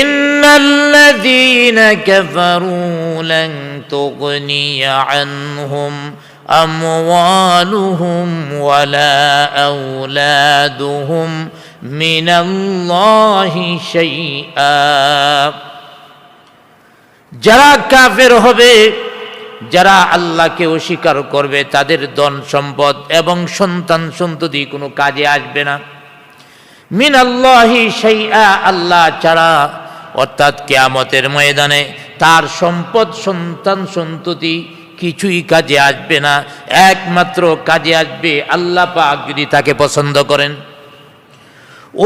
ইন্নাল্লাযীনা কাফারু লান তুগনিয়া আনহুম আমওয়ালুহুম ওয়ালা আওলাদুহুম মিনাল্লাহি শাইআ। যারা কাফের হবে, যারা আল্লাহকে অস্বীকার করবে, তাদের ধন সম্পদ এবং সন্তান সন্ততি কোনো কাজে আসবে না। মিনাল্লাহি শাইআ, আল্লাহ ছাড়া, অর্থাৎ কিয়ামতের ময়দানে তার সম্পদ সন্তান সন্ততি কিছুই কাজে আসবে না। একমাত্র কাজে আসবে আল্লাহ পাক যদি তাকে পছন্দ করেন।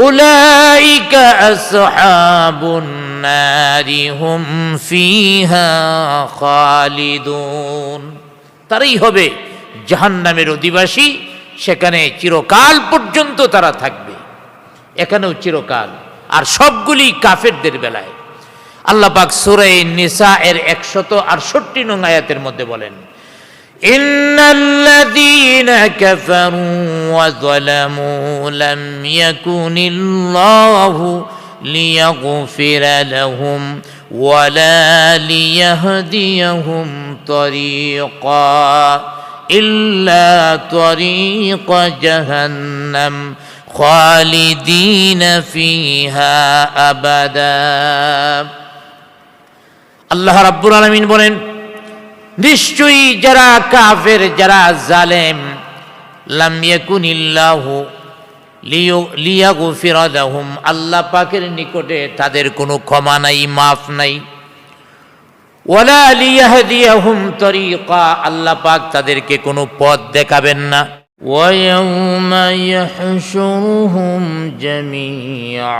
উলাইকা আসহাবুন নারি হুম ফিহা খালিদুন, তারাই হবে জাহান্নামের অধিবাসী, সেখানে চিরকাল পর্যন্ত তারা থাকবে, এখানেও চিরকাল। আর সবগুলি কাফেরদের বেলায়। আল্লাহ পাক সূরা নিসা এর 168 নং আয়াতের মধ্যে বলেন, ইন্নাল্লাযীনা কাফারু ওয়া যালামু লাম ইয়াকুনিল্লাহু লিয়াগফিরা লাহুম ওয়ালা লিয়াহদিয়াহুম তরিকা ইল্লা তরিকা জাহান্নাম খালিদিনা ফিহা আবাদা। আল্লাহ রাব্বুল আলামিন বলেন, নিশ্চয়ই যারা কাফের, যারা জালেম, লাম ইয়াকুনিল্লাহু লিয়াগফিরা লাহুম, আল্লাহ পাকের নিকটে তাদের কোনো ক্ষমা নাই, মাফ নাই। ওয়ালা লিয়াহদিয়াহুম তরিকা, আল্লাহ পাক তাদেরকে কোনো পথ দেখাবেন না। ওয়ায়াউমা ইয়াহশুরুহুম জামিআ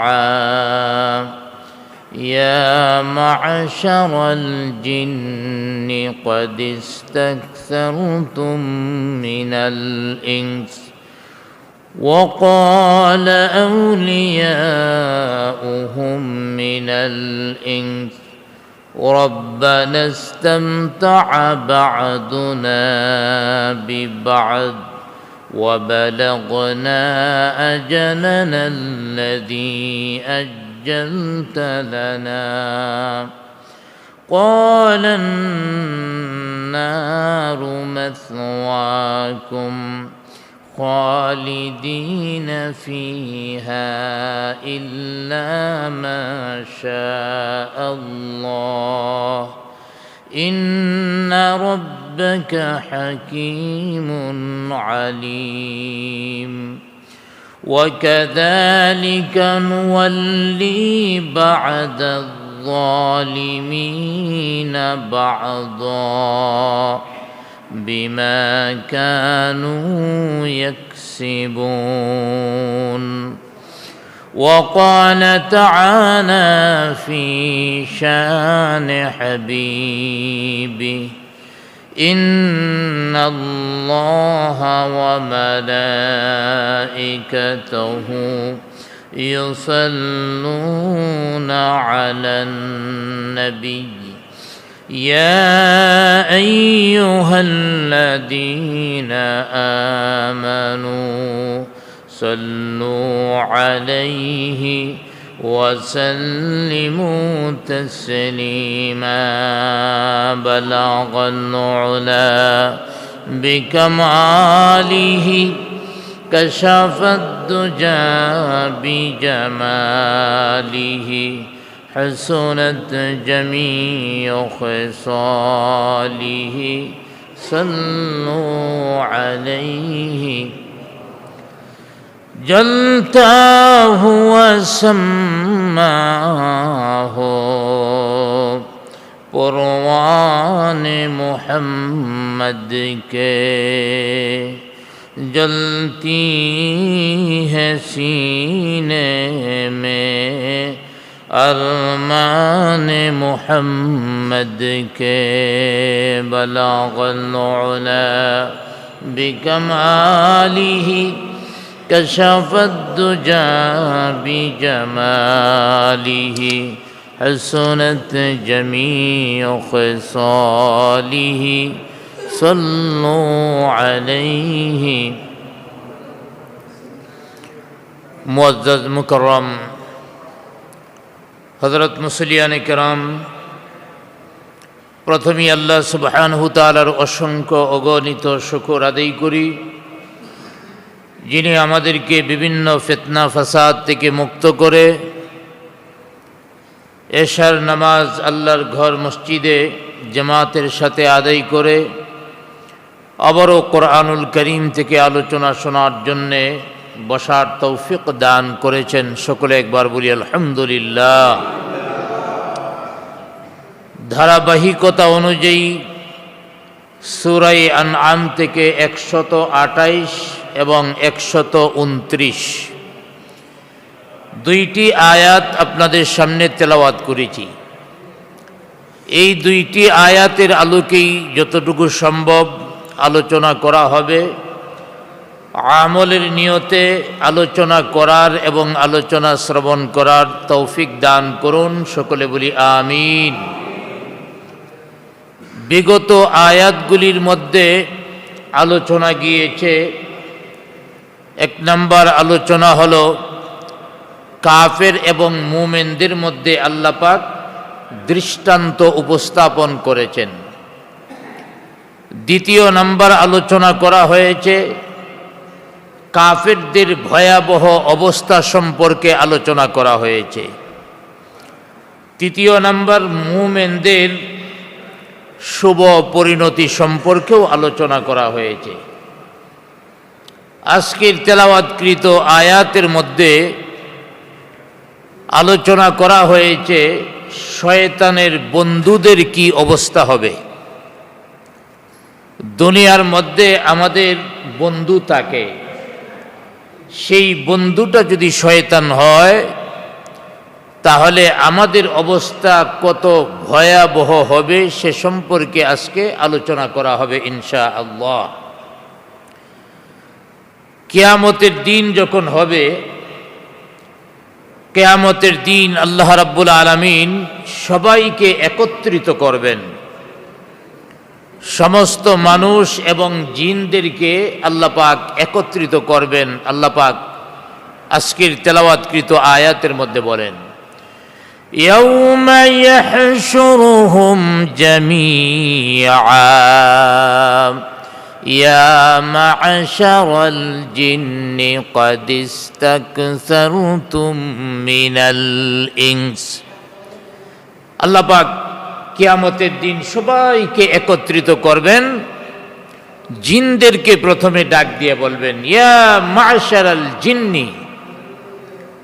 يا معشر الجن قد استكثرتم من الإنس وقال أولياؤهم من الإنس ربنا استمتع بعضنا ببعض وبلغنا أجلنا الذي أجلت لنا قال النار مثواكم خالدين فيها إلا ما شاء الله إن ربك حكيم عليم وكذلك نولي بعد الظالمين بعضا بما كانوا يكسبون. وقال تعالى في شان حبيبه إن الله وملائكته يصلون على النبي يا أيها الذين آمنوا صلوا عليه وسلموا تسليما بلغ العلا بكماله كشف الدجى بجماله حسنت جميع خصاله صلوا عليه جلتاه وسماه परवान मोहम्मद के जलती है सीने में अरमान मोहम्मद के बलागल उला बिकमालिही कशफत दुजा बिजमालिही हसनत जमीअ ख़िसालिही सल्लु अलैहि। मुअज़्ज़ज़ मुकर्रम হযরত মুসলিয়ানে কেরাম, প্রথমেই আল্লাহ সুবহানাহু তাআলার অসংখ্য অগণিত শুকর আদায় করি, যিনি আমাদেরকে বিভিন্ন ফিতনা ফাসাদ থেকে মুক্ত করে এশার নামাজ আল্লাহর ঘর মসজিদে জামাতের সাথে আদায় করে আবারও কোরআনুল করিম থেকে আলোচনা শোনার জন্যে বসার তৌফিক দান করেছেন। সকলে একবার বলি আলহামদুলিল্লাহ। ধারাবাহিকতা অনুযায়ী সূরা আনআম থেকে 128 এবং 129 দুইটি আয়াত আপনাদের সামনে তেলাওয়াত করেছি। এই দুইটি আয়াতের আলোকেই যতটুকু সম্ভব আলোচনা করা হবে। আমলের নিয়তে আলোচনা করার এবং আলোচনা শ্রবণ করার তৌফিক দান করুন। সকলে বলি আমিন। বিগত আয়াতগুলির মধ্যে আলোচনা গিয়েছে, এক নম্বর আলোচনা হলো কাফের এবং মুমিনদের মধ্যে আল্লাহ পাক দৃষ্টান্ত উপস্থাপন করেছেন। দ্বিতীয় নম্বর আলোচনা করা হয়েছে কাফেরদের ভয়াবহ অবস্থা সম্পর্কে আলোচনা করা হয়েছে। তৃতীয় নম্বর মুমিনদের শুভ পরিণতি সম্পর্কেও আলোচনা করা হয়েছে। আজকের তেলাওয়াতকৃত আয়াতের মধ্যে আলোচনা করা হয়েছে শয়তানের বন্ধুদের কি অবস্থা হবে। দুনিয়ার মধ্যে আমাদের বন্ধু থাকে, সেই বন্ধুটা যদি শয়তান হয় তাহলে আমাদের অবস্থা কত ভয়াবহ হবে সে সম্পর্কে আজকে আলোচনা করা হবে ইনশাআল্লাহ। কিয়ামতের দিন যখন হবে, কিয়ামতের দিন আল্লাহ রাব্বুল আলামিন সবাইকে একত্রিত করবেন। সমস্ত মানুষ এবং জিনদেরকে আল্লাহ পাক একত্রিত করবেন। আল্লাহ পাক আজকের তেলাওয়াতকৃত আয়াতের মধ্যে বলেন, ইয়াউমা ইয়াহশুরুহুম জামিআ ইয়া মা'শারাল জিন্নি ক্বাদ ইসতাকসারতুম মিনাল ইনস। আল্লাহ পাক কিয়ামতের দিন সবাইকে একত্রিত করবেন। জিনদেরকে প্রথমে ডাক দিয়ে বলবেন, ইয়া মা'শারাল জিন্নি,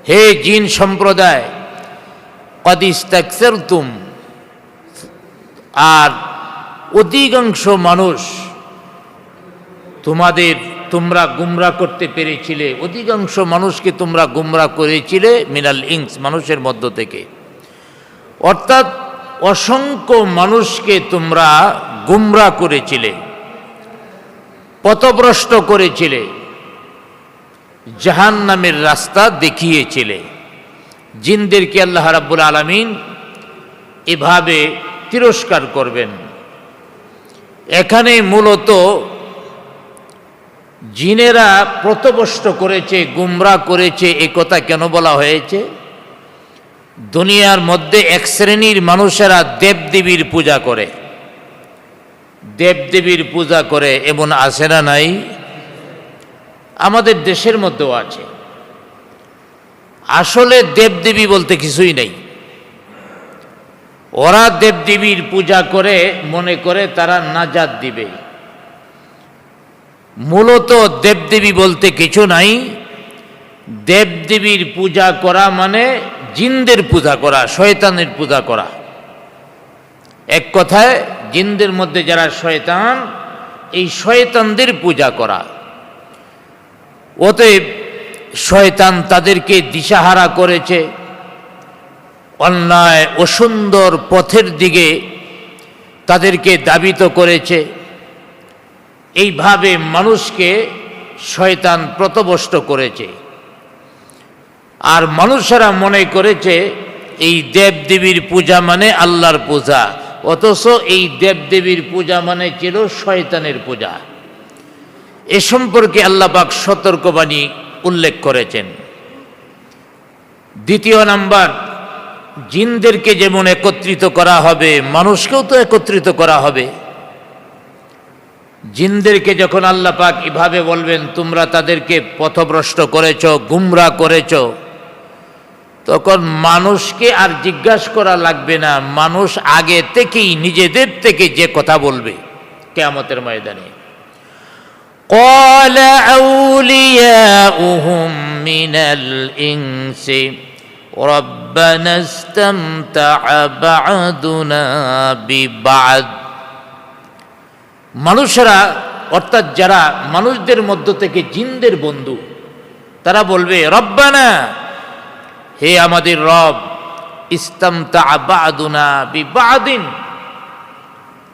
হে জিন সম্প্রদায়, ক্বাদ ইসতাকসারতুম, আর অধিকাংশ মানুষ তোমরা গুমরা করতে পেরেছিলে, অধিকাংশ মানুষকে তোমরা গুমরা করেছিলে মিনাল ইনস, মানুষের মধ্য থেকে। অর্থাৎ অসংখ্য মানুষকে তোমরা গুমরা করেছিলে, পথভ্রষ্ট করেছিলে, জাহান্নামের রাস্তা দেখিয়েছিলে। জিনদেরকে আল্লাহ রাব্বুল আলামিন এভাবে তিরস্কার করবেন। এখানে মূলত জিনেরা পথভ্রষ্ট করেছে, গুমরা করেছে, এই কথা কেন বলা হয়েছে? দুনিয়ার মধ্যে এক শ্রেণীর মানুষেরা দেবদেবীর পূজা করে, দেবদেবীর পূজা করে, এমন আছে না নাই? আমাদের দেশের মধ্যেও আছে। আসলে দেবদেবী বলতে কিছুই নেই। ওরা দেবদেবীর পূজা করে মনে করে তারা নাজাত দিবে। মূলত দেবদেবী বলতে কিছু নাই। দেবদেবীর পূজা করা মানে জিনদের পূজা করা, শয়তানের পূজা করা। এক কথায় জিনদের মধ্যে যারা শয়তান, এই শয়তানদের পূজা করা। অতএব শয়তান তাদেরকে দিশাহারা করেছে, অন্যায় অসুন্দর পথের দিকে তাদেরকে ধাবিত করেছে। এইভাবে মানুষকে শয়তান পথভ্রষ্ট করেছে। আর মানুষেরা মনে করেছে এই দেবদেবীর পূজা মানে আল্লাহর পূজা, অথচ এই দেবদেবীর পূজা মানে ছিল শয়তানের পূজা। এ সম্পর্কে আল্লাহ পাক সতর্কবাণী উল্লেখ করেছেন। দ্বিতীয় নাম্বার, জিনদেরকে যেমন একত্রিত করা হবে, মানুষকেও তো একত্রিত করা হবে। জিনদেরকে যখন আল্লাহ পাক এভাবে বলবেন তোমরা তাদেরকে পথভ্রষ্ট করেছ, গুমরাহ করেছ, তখন মানুষকে আর জিজ্ঞাসা করা লাগবে না, মানুষ আগে থেকেই নিজেদের থেকে যে কথা বলবে কিয়ামতের ময়দানে। قال أولياؤهم من الإنس ربنا استمتع بعضنا ببعض। মানুষরা অর্থাৎ যারা মানুষদের মধ্য থেকে জিনদের বন্ধু, তারা বলবে রব্বানা, হে আমাদের রব, ইস্তামতা বা'দুনা বিবাদিন,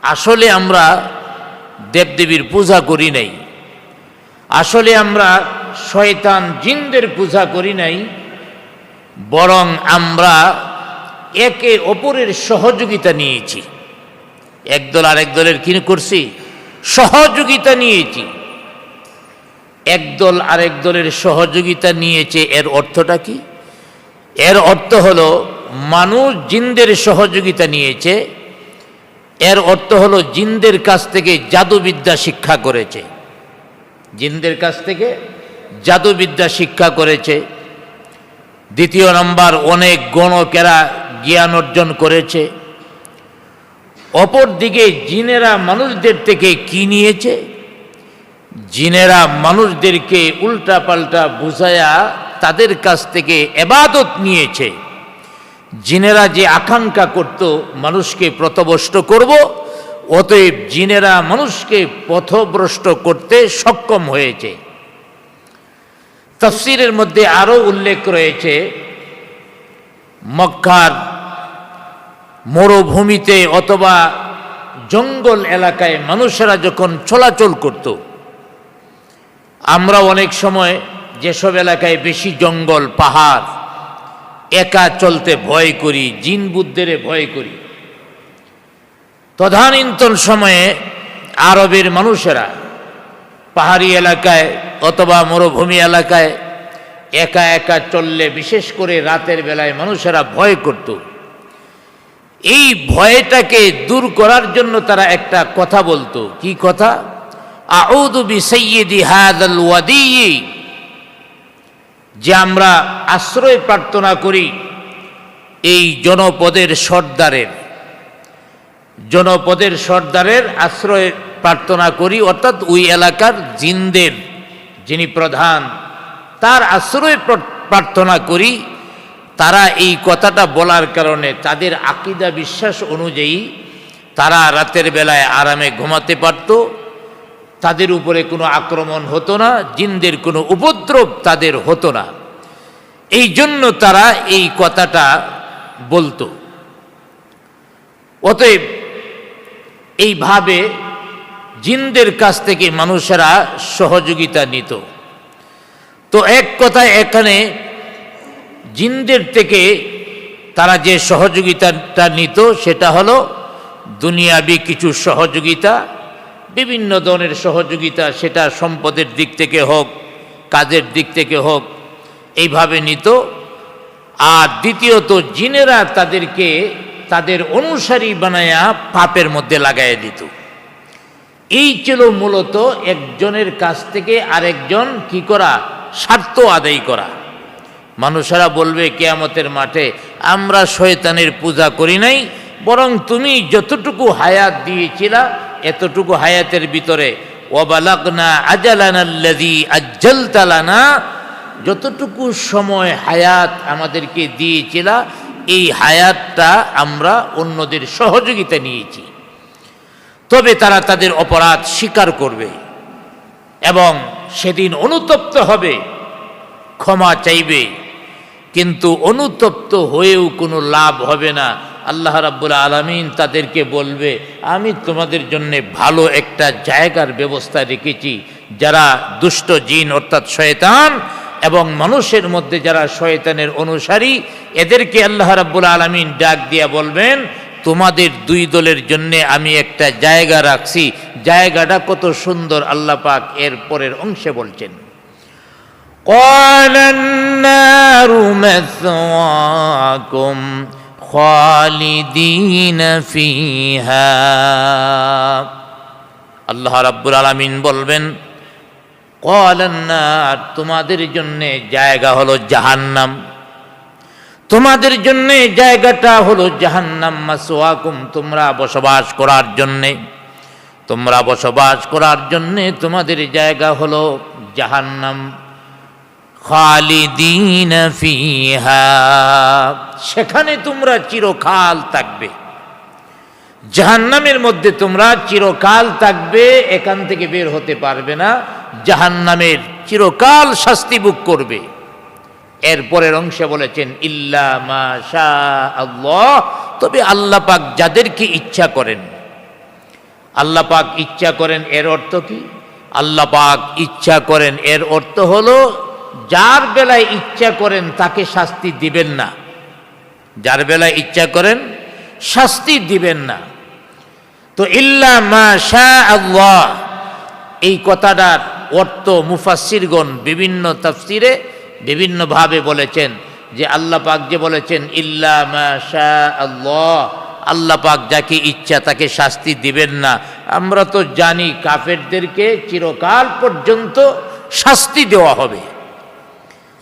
আসলে আমরা দেবদেবীর পূজা করি নাই, আসলে আমরা শয়তান জিনদের পূজা করি নাই, বরং আমরা একে অপরের সহযোগিতা নিয়েছি। একদল আরেক দলের কি করছি? সহযোগিতা নিয়েছি। একদল আরেক দলের সহযোগিতা নিয়েছে, এর অর্থটা কি? এর অর্থ হলো মানুষ জিনদের সহযোগিতা নিয়েছে, এর অর্থ হলো জিনদের কাছ থেকে জাদুবিদ্যা শিক্ষা করেছে, জিনদের কাছ থেকে জাদুবিদ্যা শিক্ষা করেছে। দ্বিতীয় নম্বর, অনেক গণকেরা জ্ঞান অর্জন করেছে। অপরদিকে জিনেরা মানুষদের থেকে কি নিয়েছে? জিনেরা মানুষদেরকে উল্টাপাল্টা বুঝায়া তাদের কাছ থেকে ইবাদত নিয়েছে। জিনেরা যে আকাঙ্ক্ষা করত মানুষকে পথভ্রষ্ট করব, অতএব জিনেরা মানুষকে পথভ্রষ্ট করতে সক্ষম হয়েছে। তাফসীরের মধ্যে আরো উল্লেখ রয়েছে, মক্কার মরুভূমিতে অথবা জঙ্গল এলাকায় মানুষেরা যখন চলাচল করত, আমরা অনেক সময় যেসব এলাকায় বেশি জঙ্গল পাহাড়, একা চলতে ভয় করি, জিন বুদ্ধের ভয় করি। তদানীন্তন সময়ে আরবের মানুষেরা পাহাড়ি এলাকায় অথবা মরুভূমি এলাকায় একা একা চললে, বিশেষ করে রাতের বেলায় মানুষেরা ভয় করত। এই ভয়টাকে দূর করার জন্য তারা একটা কথা বলতো। কি কথা? আউযু বিসাইয়্যিদি হাযাল ওয়াদি, যে আমরা আশ্রয় প্রার্থনা করি এই জনপদের সর্দারের আশ্রয় প্রার্থনা করি, অর্থাৎ ওই এলাকার জিনদের যিনি প্রধান, তার আশ্রয় প্রার্থনা করি। তারা এই কথাটা বলার কারণে তাদের আকীদা বিশ্বাস অনুযায়ী তারা রাতের বেলায় আরামে ঘুমাতে পারত, তাদের উপরে কোনো আক্রমণ হতো না, জিনদের কোনো উপদ্রব তাদের হতো না। এই জন্য তারা এই কথাটা বলতো। অতএব এইভাবে জিনদের কাছ থেকে মানুষেরা সহযোগিতা নিত। তো এক কথায় এখানে জিনদের থেকে তারা যে সহযোগিতাটা নিত সেটা হলো দুনিয়াবি কিছু সহযোগিতা, বিভিন্ন ধরনের সহযোগিতা, সেটা সম্পদের দিক থেকে হোক, কাজের দিক থেকে হোক, এইভাবে নিত। আর দ্বিতীয়ত, জিনেরা তাদেরকে তাদের অনুসারী বানায়া পাপের মধ্যে লাগাইয়া দিত। এই ছিল মূলত একজনের কাছ থেকে আরেকজন কি করা? স্বার্থ আদায় করা। মানুষেরা বলবে কিয়ামতের মাঠে, আমরা শয়তানের পূজা করি নাই, বরং তুমি যতটুকু হায়াত দিয়েছিলা এতটুকু হায়াতের ভিতরে ওয়াবালাগনা আজালানাল্লাযী আজ্জালতা লানা, যতটুকু সময় হায়াত আমাদেরকে দিয়েছিলা এই হায়াতটা আমরা অন্যদের সহযোগিতা নিয়েছি। তবে তারা তাদের অপরাধ স্বীকার করবে এবং সেদিন অনুতপ্ত হবে, ক্ষমা চাইবে, কিন্তু অনুতপ্ত হয়েও কোনো লাভ হবে না। আল্লাহ রাব্বুল আলামিন তাদেরকে বলবে, আমি তোমাদের জন্য ভালো একটা জায়গার ব্যবস্থা রেখেছি। যারা দুষ্ট জিন অর্থাৎ শয়তান এবং মানুষের মধ্যে যারা শয়তানের অনুসারী, এদেরকে আল্লাহ রাব্বুল আলামিন ডাক দিয়া বলবেন, তোমাদের দুই দলের জন্য আমি একটা জায়গা রাখছি। জায়গাটা কত সুন্দর আল্লাহ পাক এর পরের অংশে বলছেন, قال النار مثواكم খালিদিনা ফিহা। আল্লাহ রাব্বুল আলামিন বলবেন, ক্বালান নার, তোমাদের জন্য জায়গা হলো জাহান্নাম, তোমাদের জন্য জায়গাটা হলো জাহান্নাম। মাসওয়াকুম, তোমরা বসবাস করার জন্যে, তোমরা বসবাস করার জন্যে তোমাদের জায়গা হলো জাহান্নাম। খালিদিনা ফিহা, সেখানে তোমরা চিরকাল থাকবে। জাহান্নামের মধ্যে তোমরা চিরকাল থাকবে, এখান থেকে বের হতে পারবে না, জাহান্নামের চিরকাল শাস্তি ভোগ করবে। এরপরের অংশে বলেছেন ইল্লা মা শা আল্লাহ, তবে আল্লাহ পাক যাদেরকে ইচ্ছা করেন। আল্লাহ পাক ইচ্ছা করেন এর অর্থ কি? আল্লাহ পাক ইচ্ছা করেন এর অর্থ হলো যার বেলায় ইচ্ছা করেন তাকে শাস্তি দিবেন না, যার বেলায় ইচ্ছা করেন শাস্তি দিবেন না। তো ইল্লা মা শা আল্লাহ, এই কথাটার অর্থ মুফাসসিরগণ বিভিন্ন তাফসিরে বিভিন্নভাবে বলেছেন। যে আল্লাহ পাক যে বলেছেন ইল্লা মা শা আল্লাহ, আল্লাহ পাক যাকে ইচ্ছা তাকে শাস্তি দিবেন না, আমরা তো জানি কাফেরদেরকে চিরকাল পর্যন্ত শাস্তি দেওয়া হবে।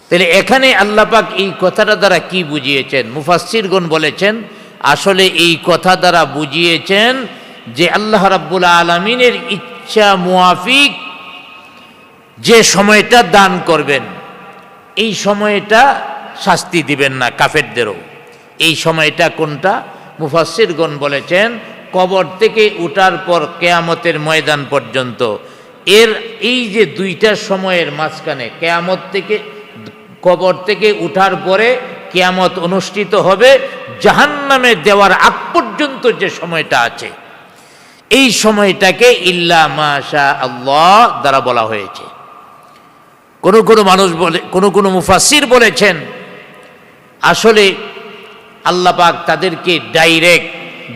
তাহলে এখানে আল্লাহ পাক এই কথাটা দ্বারা কি বুঝিয়েছেন? মুফাসসিরগণ বলেছেন আসলে এই কথা দ্বারা বুঝিয়েছেন যে আল্লাহ রাব্বুল আলামিনের ইচ্ছা মুআফিক যে সময়টা দান করবেন, এই সময়টা শাস্তি দিবেন না কাফেরদেরও। এই সময়টা কোনটা? মুফাসসিরগণ বলেছেন কবর থেকে উঠার পর কিয়ামতের ময়দান পর্যন্ত। এই যে দুইটা সময়ের মাঝখানে, কিয়ামত থেকে, কবর থেকে উঠার পরে কিয়ামত অনুষ্ঠিত হবে, জাহান্নামে দেওয়ার আগ পর্যন্ত যে সময়টা আছে, এই সময়টাকে ইল্লা মা শা আল্লাহ দ্বারা বলা হয়েছে। কোন কোন মানুষ বলে, কোন মুফাসসির বলেছেন আসলে আল্লাহ পাক তাদেরকে ডাইরেক্ট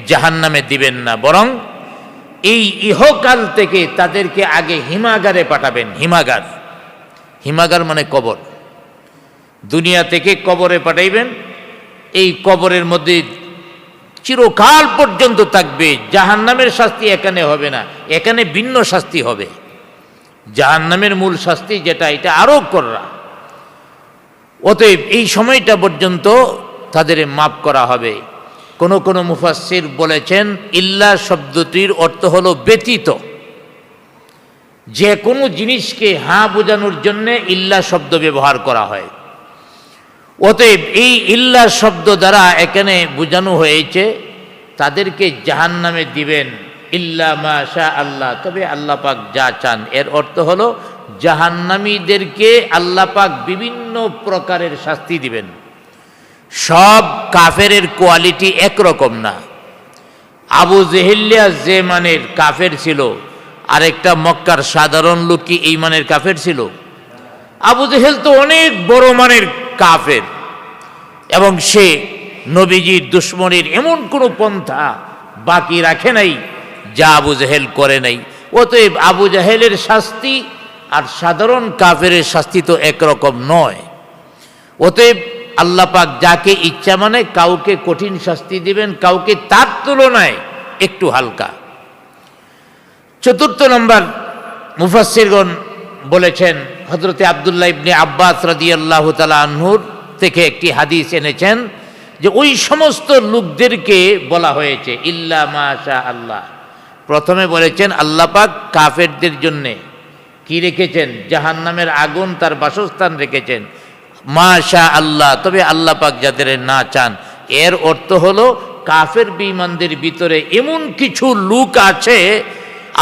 জাহান্নামে দিবেন না, বরং এই ইহকাল থেকে তাদেরকে আগে হিমাগারে পাঠাবেন। হিমাগার, হিমাগার মানে কবর। দুনিয়া থেকে কবরে পাঠাইবেন, এই কবরের মধ্যে চিরকাল পর্যন্ত থাকবে। জাহান্নামের শাস্তি এখানে হবে না, এখানে ভিন্ন শাস্তি হবে। জাহান্নামের মূল শাস্তি যেটা, এটা আরো করা। অতএব এই সময়টা পর্যন্ত তাদের মাফ করা হবে। কোন কোন মুফাসসির বলেছেন ইল্লা শব্দটির অর্থ হলো ব্যতীত। যে কোনো জিনিসকে হ্যাঁ বোঝানোর জন্য ইল্লা শব্দ ব্যবহার করা হয়। অতএব এই ইল্লা শব্দ দ্বারা এখানে বোঝানো হয়েছে তাদেরকে জাহান্নামে দিবেন ইল্লা মা শা আল্লাহ, তবে আল্লাহ পাক যা চান। এর অর্থ হলো জাহান্নামীদেরকে আল্লাহ পাক বিভিন্ন প্রকারের শাস্তি দিবেন। সব কাফেরের কোয়ালিটি একরকম না। আবু জেহেলিয়া যে মানের কাফের ছিল, আরেকটা মক্কার সাধারণ লোক কি এই মানের কাফের ছিল? আবু জেহেল তো অনেক বড় মানের কাফের, এবং সে নবীজির দুশ্মনের এমন কোনো পন্থা বাকি রাখে নাই যা আবু জেহেল করে নাই। অতএব আবু জেহেলের শাস্তি আর সাধারণ কাফেরের শাস্তি তো একরকম নয়। অতএব আল্লাহ পাক যাকে ইচ্ছা মানে কাউকে কঠিন শাস্তি দিবেন, কাউকে তার তুলনায় একটু হালকা। চতুর্থ নম্বর মুফাসসিরগণ বলেছেন, হযরতে আব্দুল্লাহ ইবনে আব্বাস রাদিয়াল্লাহু তাআলা আনহুর থেকে একটি হাদিস এনেছেন যে ওই সমস্ত লোকদেরকে বলা হয়েছে ইল্লা মা শা আল্লাহ। প্রথমে বলেছেন আল্লাহ পাক কাফেরদের জন্যে কি রেখেছেন? জাহান্নামের আগুন তার বাসস্থান রেখেছেন। মা শা আল্লাহ, তবে আল্লাহ পাক যাদের না চান। এর অর্থ হলো কাফের বেঈমানদের ভিতরে এমন কিছু লোক আছে,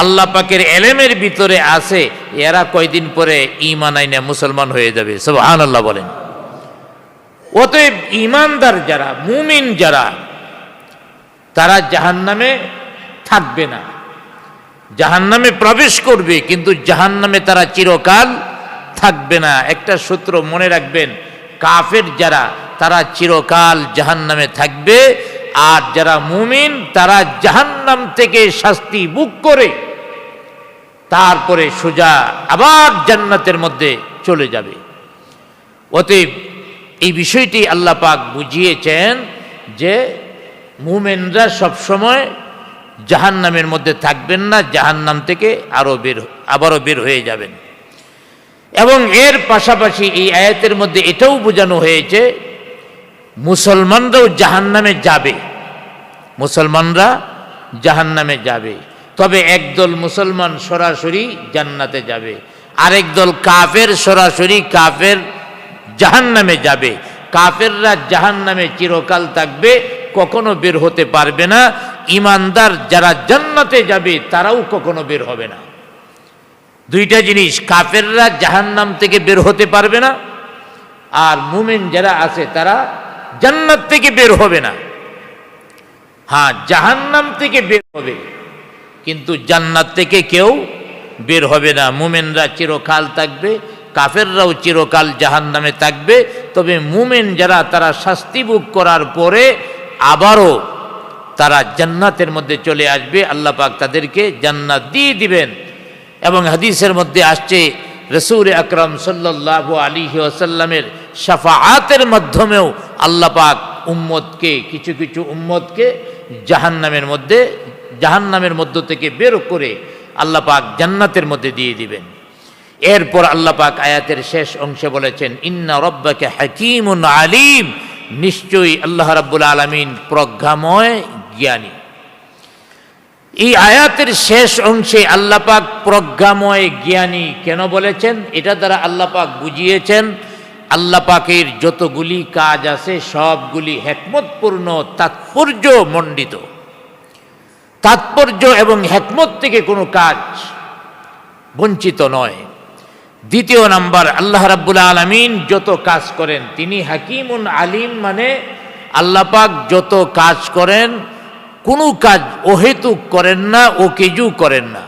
আল্লাহ পাকের এলেমের ভিতরে আছে, এরা কয়দিন পরে ঈমান আইনে মুসলমান হয়ে যাবে। সুবহানাল্লাহ বলেন। অতএব ঈমানদার যারা, মুমিন যারা, তারা জাহান্নামে থাকবে না, জাহান্নামে প্রবেশ করবে, কিন্তু জাহান্নামে তারা চিরকাল থাকবে না। একটা সূত্র মনে রাখবেন, কাফের যারা তারা চিরকাল জাহান্নামে থাকবে, আর যারা মুমিন তারা জাহান্নাম থেকে শাস্তি ভোগ করে তারপরে সোজা আবার জান্নাতের মধ্যে চলে যাবে। অতএব এই বিষয়টি আল্লাহ পাক বুঝিয়েছেন যে মুমিনরা সবসময় জাহান্নামের মধ্যে থাকবেন না, জাহান্নাম থেকে আবারও বের হয়ে যাবেন। এবং এর পাশাপাশি এই আয়াতের মধ্যে এটাও বোঝানো হয়েছে মুসলমানরাও জাহান্নামে যাবে, মুসলমানরা জাহান্নামে যাবে। তবে একদল মুসলমান সরাসরি জান্নাতে যাবে, আরেক দল কাফের সরাসরি কাফের জাহান্নামে যাবে। কাফেররা জাহান্নামে চিরকাল থাকবে, কখনো বের হতে পারবে না। ঈমানদার যারা জান্নাতে যাবে তারাও কখনো বের হবে না। দুইটা জিনিস, কাফেররা জাহান্নাম থেকে বের হতে পারবে না, আর মুমিন যারা আছে তারা জান্নাত থেকে বের হবে না। হ্যাঁ, জাহান্নাম থেকে বের হবে, কিন্তু জান্নাত থেকে কেউ বের হবে না। মুমিনরা চিরকাল থাকবে, কাফেররাও চিরকাল জাহান্নামে থাকবে। তবে মুমিন যারা তারা শাস্তি ভোগ করার পরে আবারও তারা জান্নাতের মধ্যে চলে আসবে, আল্লাহ পাক তাদেরকে জান্নাত দিয়ে দিবেন। এবং হাদিসের মধ্যে আসছে রাসূল আকরাম সাল্লাল্লাহু আলাইহি ওয়াসাল্লামের শাফাআতের মাধ্যমেও আল্লাহ পাক উম্মতকে কিছু কিছু উম্মতকে জাহান্নামের মধ্য থেকে বের করে আল্লাহ পাক জান্নাতের মধ্যে দিয়ে দিবেন। এরপর আল্লাহ পাক আয়াতের শেষ অংশে বলেছেন, ইন্না রাব্বাকা হাকীমুন আলীম, নিশ্চয়ই আল্লাহ রাব্বুল আলামিন প্রজ্ঞাময় জ্ঞানী। এই আয়াতের শেষ অংশে আল্লাহ পাক প্রজ্ঞাময় জ্ঞানী কেন বলেছেন? এটা দ্বারা আল্লাহ পাক বুঝিয়েছেন আল্লাহ পাকের যতগুলি কাজ আছে সবগুলি হিকমতপূর্ণ, তাৎপর্য মণ্ডিত। তাৎপর্য এবং হিকমত থেকে কোনো কাজ বঞ্চিত নয়। দ্বিতীয় নাম্বার, আল্লাহ রাব্বুল আলামিন যত কাজ করেন তিনি হাকিমুন আলিম, মানে আল্লাহ পাক যত কাজ করেন কোনো কাজ অহেতুক করেন না, ওকেজু করেন না।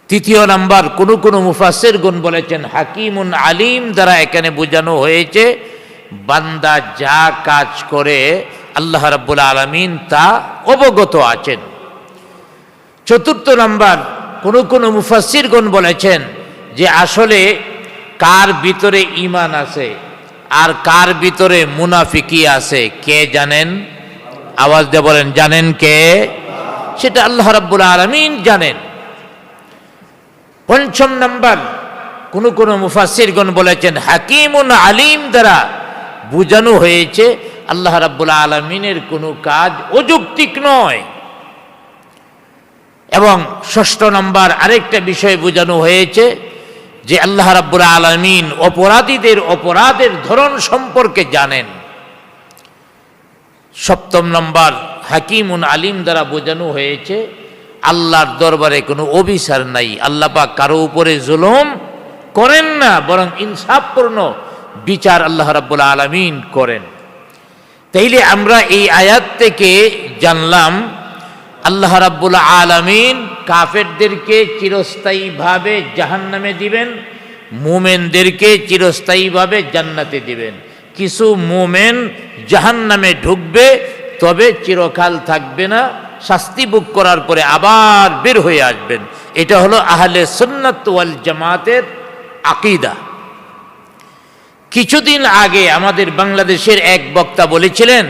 তৃতীয় নাম্বার, কোন মুফাসসিরগণ বলেছেন হাকিমুন আলিম দ্বারা এখানে বোঝানো হয়েছে বান্দা যা কাজ করে আল্লাহ রাব্বুল আলামিন তা অবগত আছেন। চতুর্থ নাম্বার, কোন মুফাসসিরগণ বলেছেন যে আসলে কার ভিতরে ঈমান আছে আর কার ভিতরে মুনাফিকি আছে কে জানেন? আওয়াজ দিয়ে বলেন, জানেন কে? সেটা আল্লাহ রাব্বুল আলামিন জানেন। পঞ্চম নাম্বার, কোন মুফাসসিরগণ বলেছেন হাকিমুন আলিম দ্বারা বোঝানো হয়েছে আল্লাহ রাব্বুল আলামিনের কোনো কাজ অযৌক্তিক নয়। এবং ষষ্ঠ নাম্বার, আরেকটা বিষয় বোঝানো হয়েছে যে আল্লাহ রাব্বুল আলামিন অপরাধীদের অপরাধের ধরন সম্পর্কে জানেন। সপ্তম নম্বর, হাকিমুন আলিম দ্বারা বোঝানো হয়েছে আল্লাহর দরবারে কোনো অবিচার নাই। আল্লাহ পাক কারো উপরে জুলুম করেন না, বরং ইনসাফপূর্ণ বিচার আল্লাহ রাব্বুল আলামিন করেন। তাইলে আমরা এই আয়াত থেকে জানলাম আল্লাহ রাব্বুল আলামিন কাফেরদেরকে চিরস্থায়ীভাবে জাহান্নামে দিবেন, মুমিনদেরকে চিরস্থায়ীভাবে জান্নাতে দিবেন। কিছু মুমিন জাহান্নামে ঢুকবে, তবে চিরকাল থাকবে না, শাস্তি ভোগ করার পরে আবার বের হয়ে আসবেন। এটা হলো আহলে সুন্নাত ওয়াল জামাতের আকীদা। কিছুদিন আগে আমাদের বাংলাদেশের এক বক্তা বলেছিলেন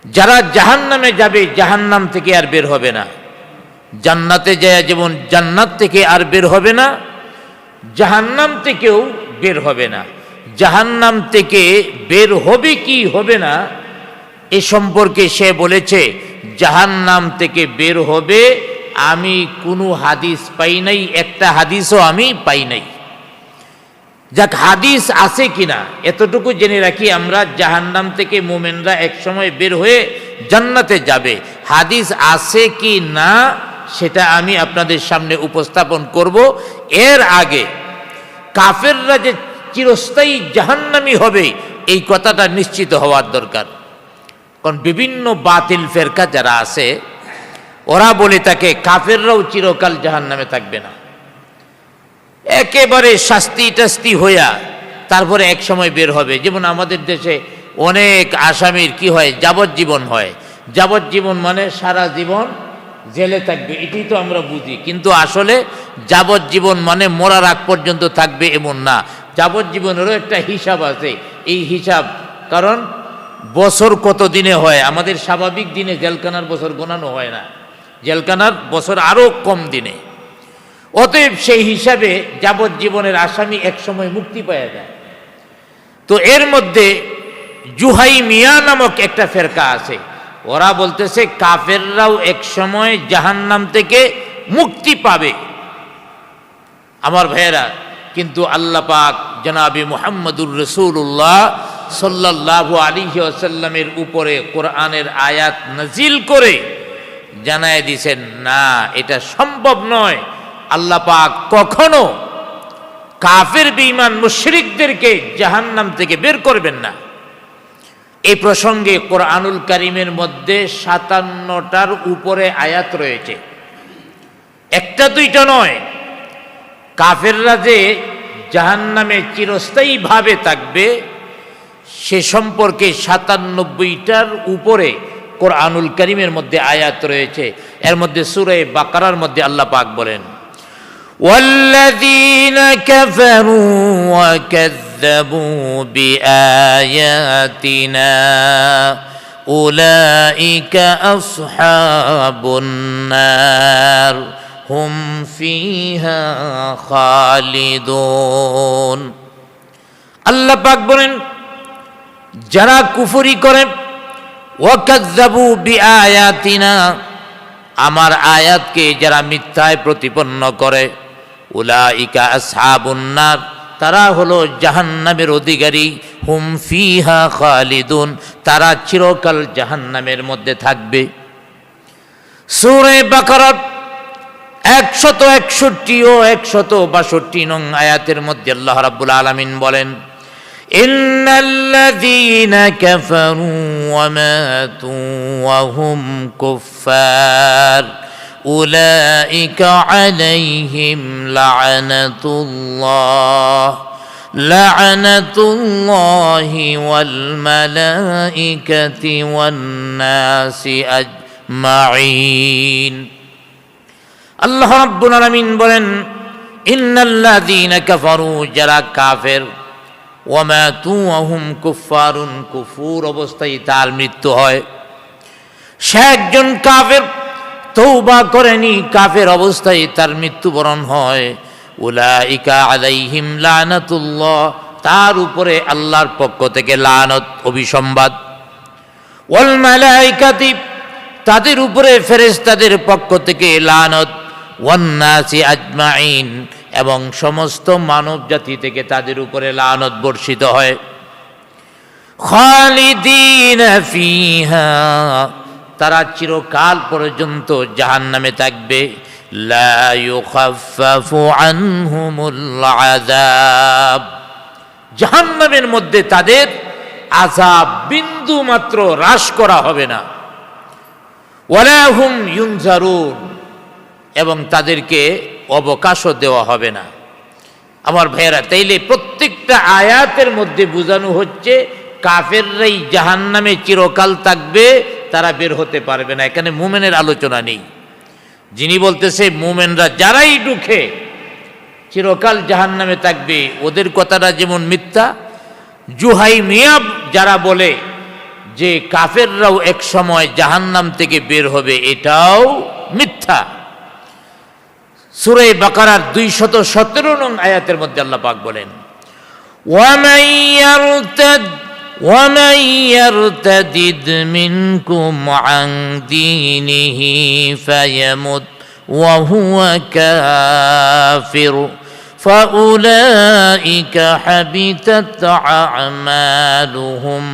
যারা জাহান্নামে যাবে জাহান্নাম থেকে আর বের হবে না, জান্নাতে যায় যেমন জান্নাত থেকে আর বের হবে না, জাহান্নাম থেকেও বের হবে না। জাহান্নাম থেকে বের হবে কি হবে না এ সম্পর্কে সে বলেছে জাহান্নাম থেকে বের হবে আমি কোনো হাদিস পাই নাই, একটা হাদিসও আমি পাই নাই। যাক, হাদিস আছে কিনা এতটুকু জেনে রাখি আমরা, জাহান্নাম থেকে মুমিনরা এক সময় বের হয়ে জান্নাতে যাবে। হাদিস আছে কি না সেটা আমি আপনাদের সামনে উপস্থাপন করব। এর আগে কাফেররা যে চিরস্থায়ী জাহান্নামী হবে এই কথাটা নিশ্চিত হওয়ার দরকার। কারণ বিভিন্ন বাতিল ফেরকা যারা আছে ওরা বলে থাকে কাফেররাও চিরকাল জাহান্নামে থাকবে না, একেবারে শাস্তি টাস্তি হইয়া তারপরে এক সময় বের হবে। যেমন আমাদের দেশে অনেক আসামির কি হয়, যাবজ্জীবন হয়। যাবজ্জীবন মানে সারা জীবন জেলে থাকবে, এটাই তো আমরা বুঝি। কিন্তু আসলে যাবজ্জীবন মানে মরার আগ পর্যন্ত থাকবে এমন না। যাবজ্জীবনেরও একটা হিসাব আছে। এই হিসাব, কারণ বছর কত দিনে হয়? আমাদের স্বাভাবিক দিনে জেলখানার বছর গোনানো হয় না, জেলখানার বছর আরও কম দিনে। অতএব সেই হিসাবে যাবজ্জীবনের আসামি এক সময় মুক্তি পাওয়া যায়। তো এর মধ্যে জুহাইমিয়া নামক একটা ফেরকা আছে, ওরা বলতেছে কাফেররাও এক সময় জাহান্নাম থেকে মুক্তি পাবে। আমার ভাইয়েরা, কিন্তু আল্লাহ পাক জনাবে মুহাম্মদুর রাসূলুল্লাহ সাল্লাল্লাহু আলাইহি ওয়াসাল্লামের উপরে কোরআনের আয়াত নাজিল করে জানায় দিয়েছেন, না, এটা সম্ভব নয়। আল্লাহ পাক কখনো কাফের বেঈমান মুশরিকদেরকে জাহান্নাম থেকে বের করবেন না। এই প্রসঙ্গে কোরআনুল কারীমের মধ্যে 57টার উপরে আয়াত রয়েছে, একটা দুইটা নয়। কাফেররা যে জাহান্নামে চিরস্থায়ীভাবে থাকবে সে সম্পর্কে 97টার উপরে কোরআনুল কারীমের মধ্যে আয়াত রয়েছে। এর মধ্যে সূরা বাকারার মধ্যে আল্লাহ পাক বলেন, ওয়াল্লাযীনা কাফারু ওয়া কাযযাবু বিআয়াতিনা উলাইকা আসহাবুন নার হুম ফিহা খালিদুন। আল্লাহ পাক বলেন, যারা কুফরি করে, ওয়া কাযযাবু বিআয়াতিনা, আমার আয়াতকে যারা মিথ্যায় প্রতিপন্ন করে, উলাইকা আসহাবুন নার, তারা হলো জাহান্নামের অধিকারী, হুম ফিহা খালিদুন, তারা চিরকাল জাহান্নামের মধ্যে থাকবে। সূরা বাকারা 161 ও 162 নং আয়াতের মধ্যে আল্লাহ রাব্বুল আলামিন বলেন, ইন্নাল্লাযীনা কাফারু ওয়া মাতু ওয়া হুম কুফফার উলাইকা আলাইহিম লা'নাতুল্লাহি ওয়াল মালাইকাতি ওয়ান নাসি আজমাইন। আল্লাহ রাব্বুল আলামিন বলেন, ইন্নাল্লাযীনা কাফারু, যারা কাফের, ওয়া মাতু ওয়া হুম কুফফারুন, কুফুর অবস্থায় তার মৃত্যু হয়। সে একজন কাফের, তওবা করেনি, কাফের অবস্থায় তার মৃত্যুবরণ হয়। উলাইকা আলাইহিম লানাতুল্লাহ, তার উপরে আল্লাহর পক্ষ থেকে লানত, অভিসম্বাদ। ওয়াল মালাইকাতি, তাদের উপরে ফেরেশতাদের পক্ষ থেকে লানত। ওয়ান নাসি আজমাইন, এবং সমস্ত মানব জাতি থেকে তাদের উপরে লানত বর্ষিত হয়। খালিদিনা ফিহা, তারা চিরকাল পর্যন্ত জাহান্নামে থাকবে। লা ইউখাফফাফু আনহুমুল আযাব, জাহান্নামের মধ্যে তাদের আযাব বিন্দু মাত্র হ্রাস করা হবে না। ওয়ালা হুম ইউনজারুন, এবং তাদেরকে অবকাশও দেওয়া হবে না। আমার ভাইয়েরা, তাইলে প্রত্যেকটা আয়াতের মধ্যে বোঝানো হচ্ছে কাফেররাই জাহান্নামে চিরকাল থাকবে, তারা বের হতে পারবে না। এখানে মুমিনের আলোচনা নেই। যিনি বলতেছে মুমিনরা যারাই ঢুকে চিরকাল জাহান্নামে থাকবে, ওদের কথাটা যেমন মিথ্যা, জুহাইমিয়া যারা বলে যে কাফেররাও এক সময় জাহান্নাম থেকে বের হবে, এটাও মিথ্যা। সূরা বাকারার 217 নং আয়াতের মধ্যে আল্লাহ পাক বলেন, وَمَن يَرْتَدِدْ مِنكُمْ عَن دِينِهِ فَيَمُتْ وَهُوَ كَافِرٌ فَأُولَئِكَ حَبِطَتْ أَعْمَالُهُمْ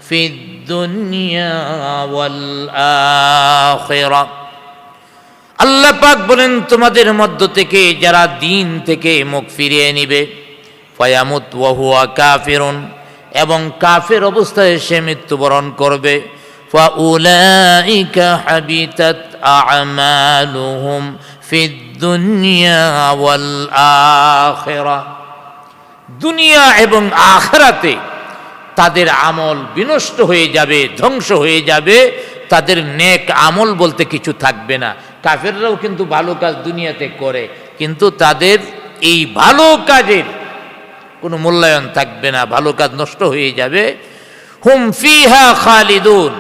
فِي الدُّنْيَا وَالْآخِرَةِ। আল্লাহ পাক বলেন, তোমাদের মধ্য থেকে যারা দিন থেকে মুখ ফিরিয়ে নিবে, ফায়ামুত ওয়া হুয়া কাফিরুন, এবং কাফের অবস্থায় সে মৃত্যুবরণ করবে, ফাউলাইকা হাবিতাত আ'মালুহুম ফিদ দুনিয়া ওয়াল আখিরাহ, দুনিয়া এবং আখিরাতে তাদের আমল বিনষ্ট হয়ে যাবে, ধ্বংস হয়ে যাবে, তাদের নেক আমল বলতে কিছু থাকবে না। কাফেররাও কিন্তু ভালো কাজ দুনিয়াতে করে, কিন্তু তাদের এই ভালো কাজের কোনো মূল্যায়ন থাকবে না, ভালো কাজ নষ্ট হয়ে যাবে। হুম ফিহা খালিদুন,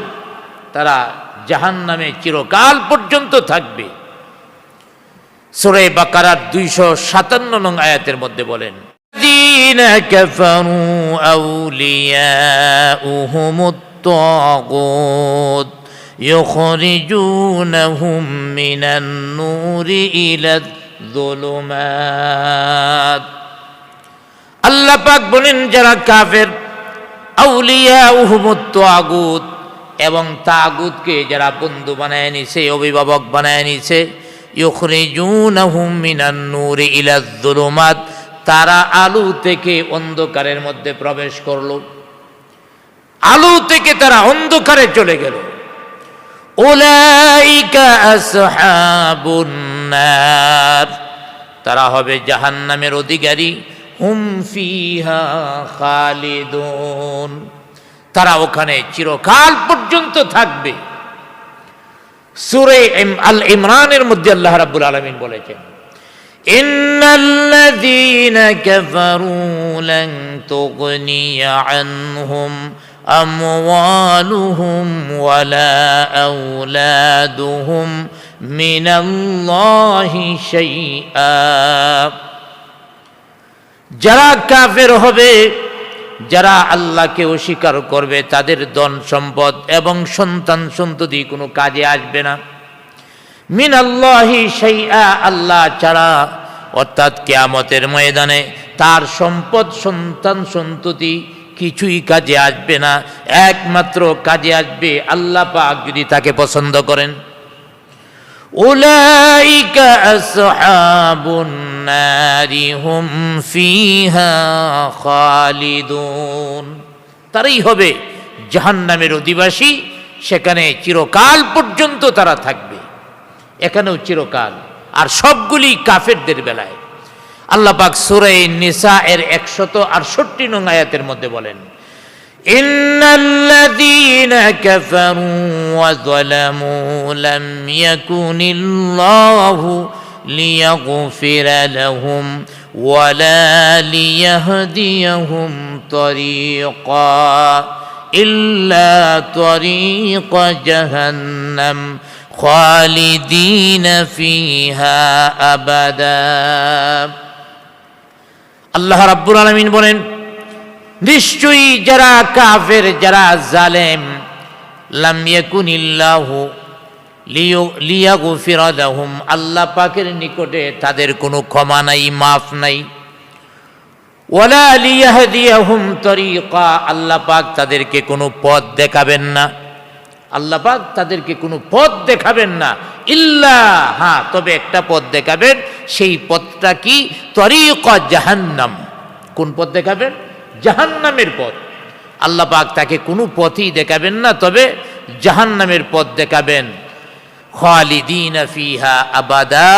তারা জাহান্নামে চিরকাল পর্যন্ত থাকবে। সূরা বাকারার 257 নং আয়াতের মধ্যে বলেন, الذين كفروا أولياؤهم الطاغوت يخرجونهم من النور إلى الظلمات। আল্লাহ পাক বলেন যারা কাফের, আউলিয়াউহুমুত তাগুত, এবং তাগুতকে যারা বন্ধু বানায় নিছে, অভিভাবক বানায় নিছে, ইউখরিজুনাহুম মিনান নূরি ইলাজ যুলুমাত, তারা আলো থেকে অন্ধকারের মধ্যে প্রবেশ করলো, আলো থেকে তারা অন্ধকারে চলে গেল। উলাইকা আসহাবুন নার, তারা হবে জাহান্নামের অধিকারী। হুম ফিহা খালিদুন, তারা ওখানে চিরকাল পর্যন্ত থাকবে। সূরা আল ইমরানের মধ্যে আল্লাহ রাব্বুল আলামিন বলেছেন, ইন্নাল্লাযীনা কাফারু লান তুগনিয়া আনহুম আমওয়ালুহুম ওয়ালা আওলাদুহুম মিনাল্লাহি শাইআ। যারা কাফের হবে, যারা আল্লাহকে অস্বীকার করবে, তাদের ধন সম্পদ এবং সন্তান সন্ততি কোনো কাজে আসবে না। মিনাল্লাহি শাইআ, আল্লাহ ছাড়া, অর্থাৎ কিয়ামতের ময়দানে তার সম্পদ সন্তান সন্ততি কিছুই কাজে আসবে না। একমাত্র কাজে আসবে আল্লাহ পাক যদি তাকে পছন্দ করেন। উলাইকা আসহাবুন নারি হুম ফিহা খালিদুন, তারাই হবে জাহান্নামের অধিবাসী, সেখানে চিরকাল পর্যন্ত তারা থাকবে। এখানেও চিরকাল। আর সবগুলি কাফেরদের বেলায়। আল্লাহ পাক সূরা নিসা এর 168 নং আয়াতের মধ্যে বলেন, ইন্নাল্লাযীনা কাফারু ওয়া যালামু লাম ইয়াকুনিল্লাহু লিয়াগফিরা লাহুম ওয়ালা লিয়াহদিয়াহুম তরিকা ইল্লা তরিকা জাহান্নাম খালিদিনা ফিহা আবাদা। আল্লাহ রাব্বুল আলামিন বলেন, নিশ্চয়ই যারা কাফের, যারা জালেম, লাম ইয়াকুনিল্লাহু লিয়াগফিরা লাহুম, আল্লাহ পাকের নিকটে তাদের কোনো ক্ষমা নাই, মাফ নাই। ওয়ালা লিয়াহদিয়াহুম তরিকা, আল্লাহ পাক তাদেরকে কোনো পথ দেখাবেন না। আল্লাহ পাক তাদেরকে কোনো পথ দেখাবেন না। ইল্লা, হ্যাঁ, তবে একটা পথ দেখাবেন। সেই পথটা কি? তরিকা জাহান্নাম। কোন পথ দেখাবেন? জাহান্নামের পথ। আল্লাহ পাক তাকে কোনো পথই দেখাবেন না, তবে জাহান্নামের পথ দেখাবেন। খালিদিনা ফিহা আবাদা,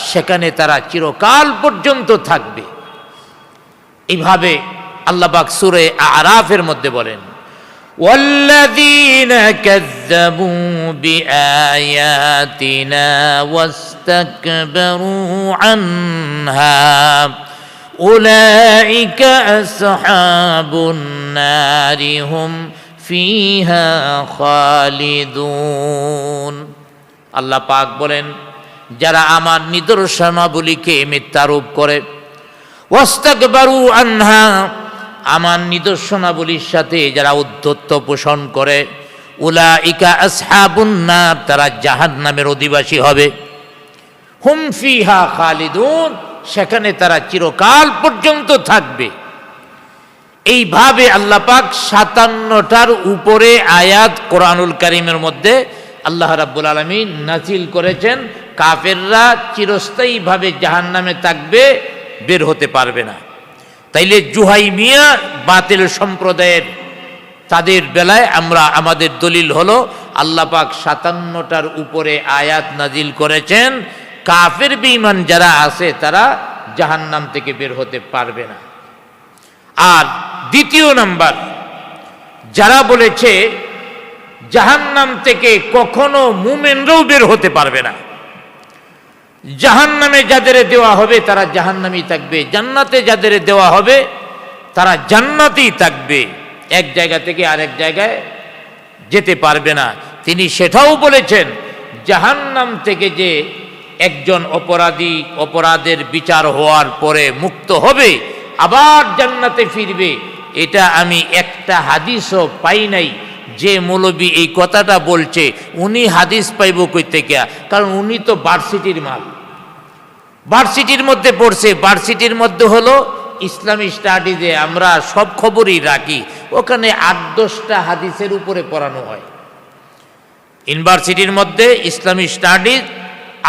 সেখানে তারা চিরকাল পর্যন্ত থাকবে। এইভাবে আল্লাহ পাক সূরা আরাফের মধ্যে বলেন, والذين كذبوا بآياتنا واستكبروا عنها أولئك أصحاب النار هم فيها خالدون। আল্লাহ পাক বলেন, যারা আমার নিদর্শনাবলীকে মিথ্যারোপ করে, ওয়াস্তাকবারু আনহা, আমার নিদর্শনাবলীর সাথে যারা উদ্ধত্ত পোষণ করে, উলাইকা আসহাবুন নার, তারা জাহান্নামের অধিবাসী হবে। হুম ফিহা খালিদুন, সেখানে তারা চিরকাল পর্যন্ত থাকবে। এইভাবে আল্লাহ পাক 57টার উপরে আয়াত কোরআনুল কারীমের মধ্যে আল্লাহ রাব্বুল আলামিন নাজিল করেছেন। কাফেররা চিরস্থায়ীভাবে জাহান্নামে থাকবে, বের হতে পারবে না। তাইলে জুহাইমিয়া বাতিল সম্প্রদায়ের তাদের বেলায় আমাদের দলিল হলো আল্লাহ পাক 57টার উপরে আয়াত নাজিল করেছেন। কাফের বেঈমান যারা আছে তারা জাহান্নাম থেকে বের হতে পারবে না। আর দ্বিতীয় নাম্বার, যারা বলেছে জাহান্নাম থেকে কখনো মুমিনরাও বের হতে পারবে না। জাহান্নামে যাদের দেওয়া হবে তারা জাহান্নামেই থাকবে, জান্নাতে যাদের দেওয়া হবে তারা জান্নাতেই থাকবে। এক জায়গা থেকে আরেক জায়গায় যেতে পারবে না। তিনি সেটাও বলেছেন জাহান্নাম থেকে যে একজন অপরাধী অপরাধের বিচার হওয়ার পরে মুক্ত হবে আবার জান্নাতে ফিরবে, এটা আমি একটা হাদিসও পাই নাই। যে মৌলবী এই কথাটা বলছে উনি হাদিস পাইব কই থেকে? কারণ উনি তো ভার্সিটির মাল, ভার্সিটির মধ্যে পড়ছে। ভার্সিটির মধ্যে হলো ইসলামী স্টাডিজে আমরা সব খবরই রাখি, ওখানে 8-10টা হাদিসের উপরে পড়ানো হয়। ইউনিভার্সিটির মধ্যে ইসলামী স্টাডিজ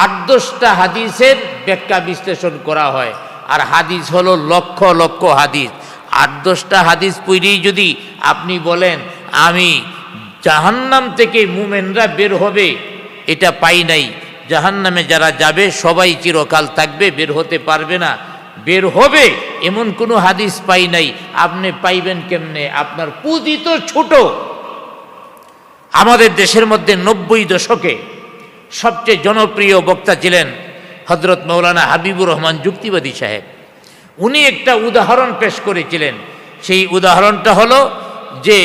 8-10টা হাদিসের ব্যাখ্যা বিশ্লেষণ করা হয়, আর হাদিস হলো লক্ষ লক্ষ হাদিস। 8-10টা হাদিস পড়েই যদি আপনি বলেন আমি জাহান্নাম থেকে মুমিনরা বের হবে, এটা পাই নাই। জাহান্নামে যারা যাবে সবাই চিরকাল থাকবে, বের হতে পারবে না। বের হবে এমন কোনো হাদিস পাই নাই। আপনি পাইবেন কেমনে? আপনার পুঁজি তো ছোট। আমাদের দেশের মধ্যে 90 দশকে সবচেয়ে জনপ্রিয় বক্তা ছিলেন হযরত মাওলানা হাবিবুর রহমান যুক্তিবাদী সাহেব। উনি একটা উদাহরণ পেশ করেছিলেন। সেই উদাহরণটা হলো যে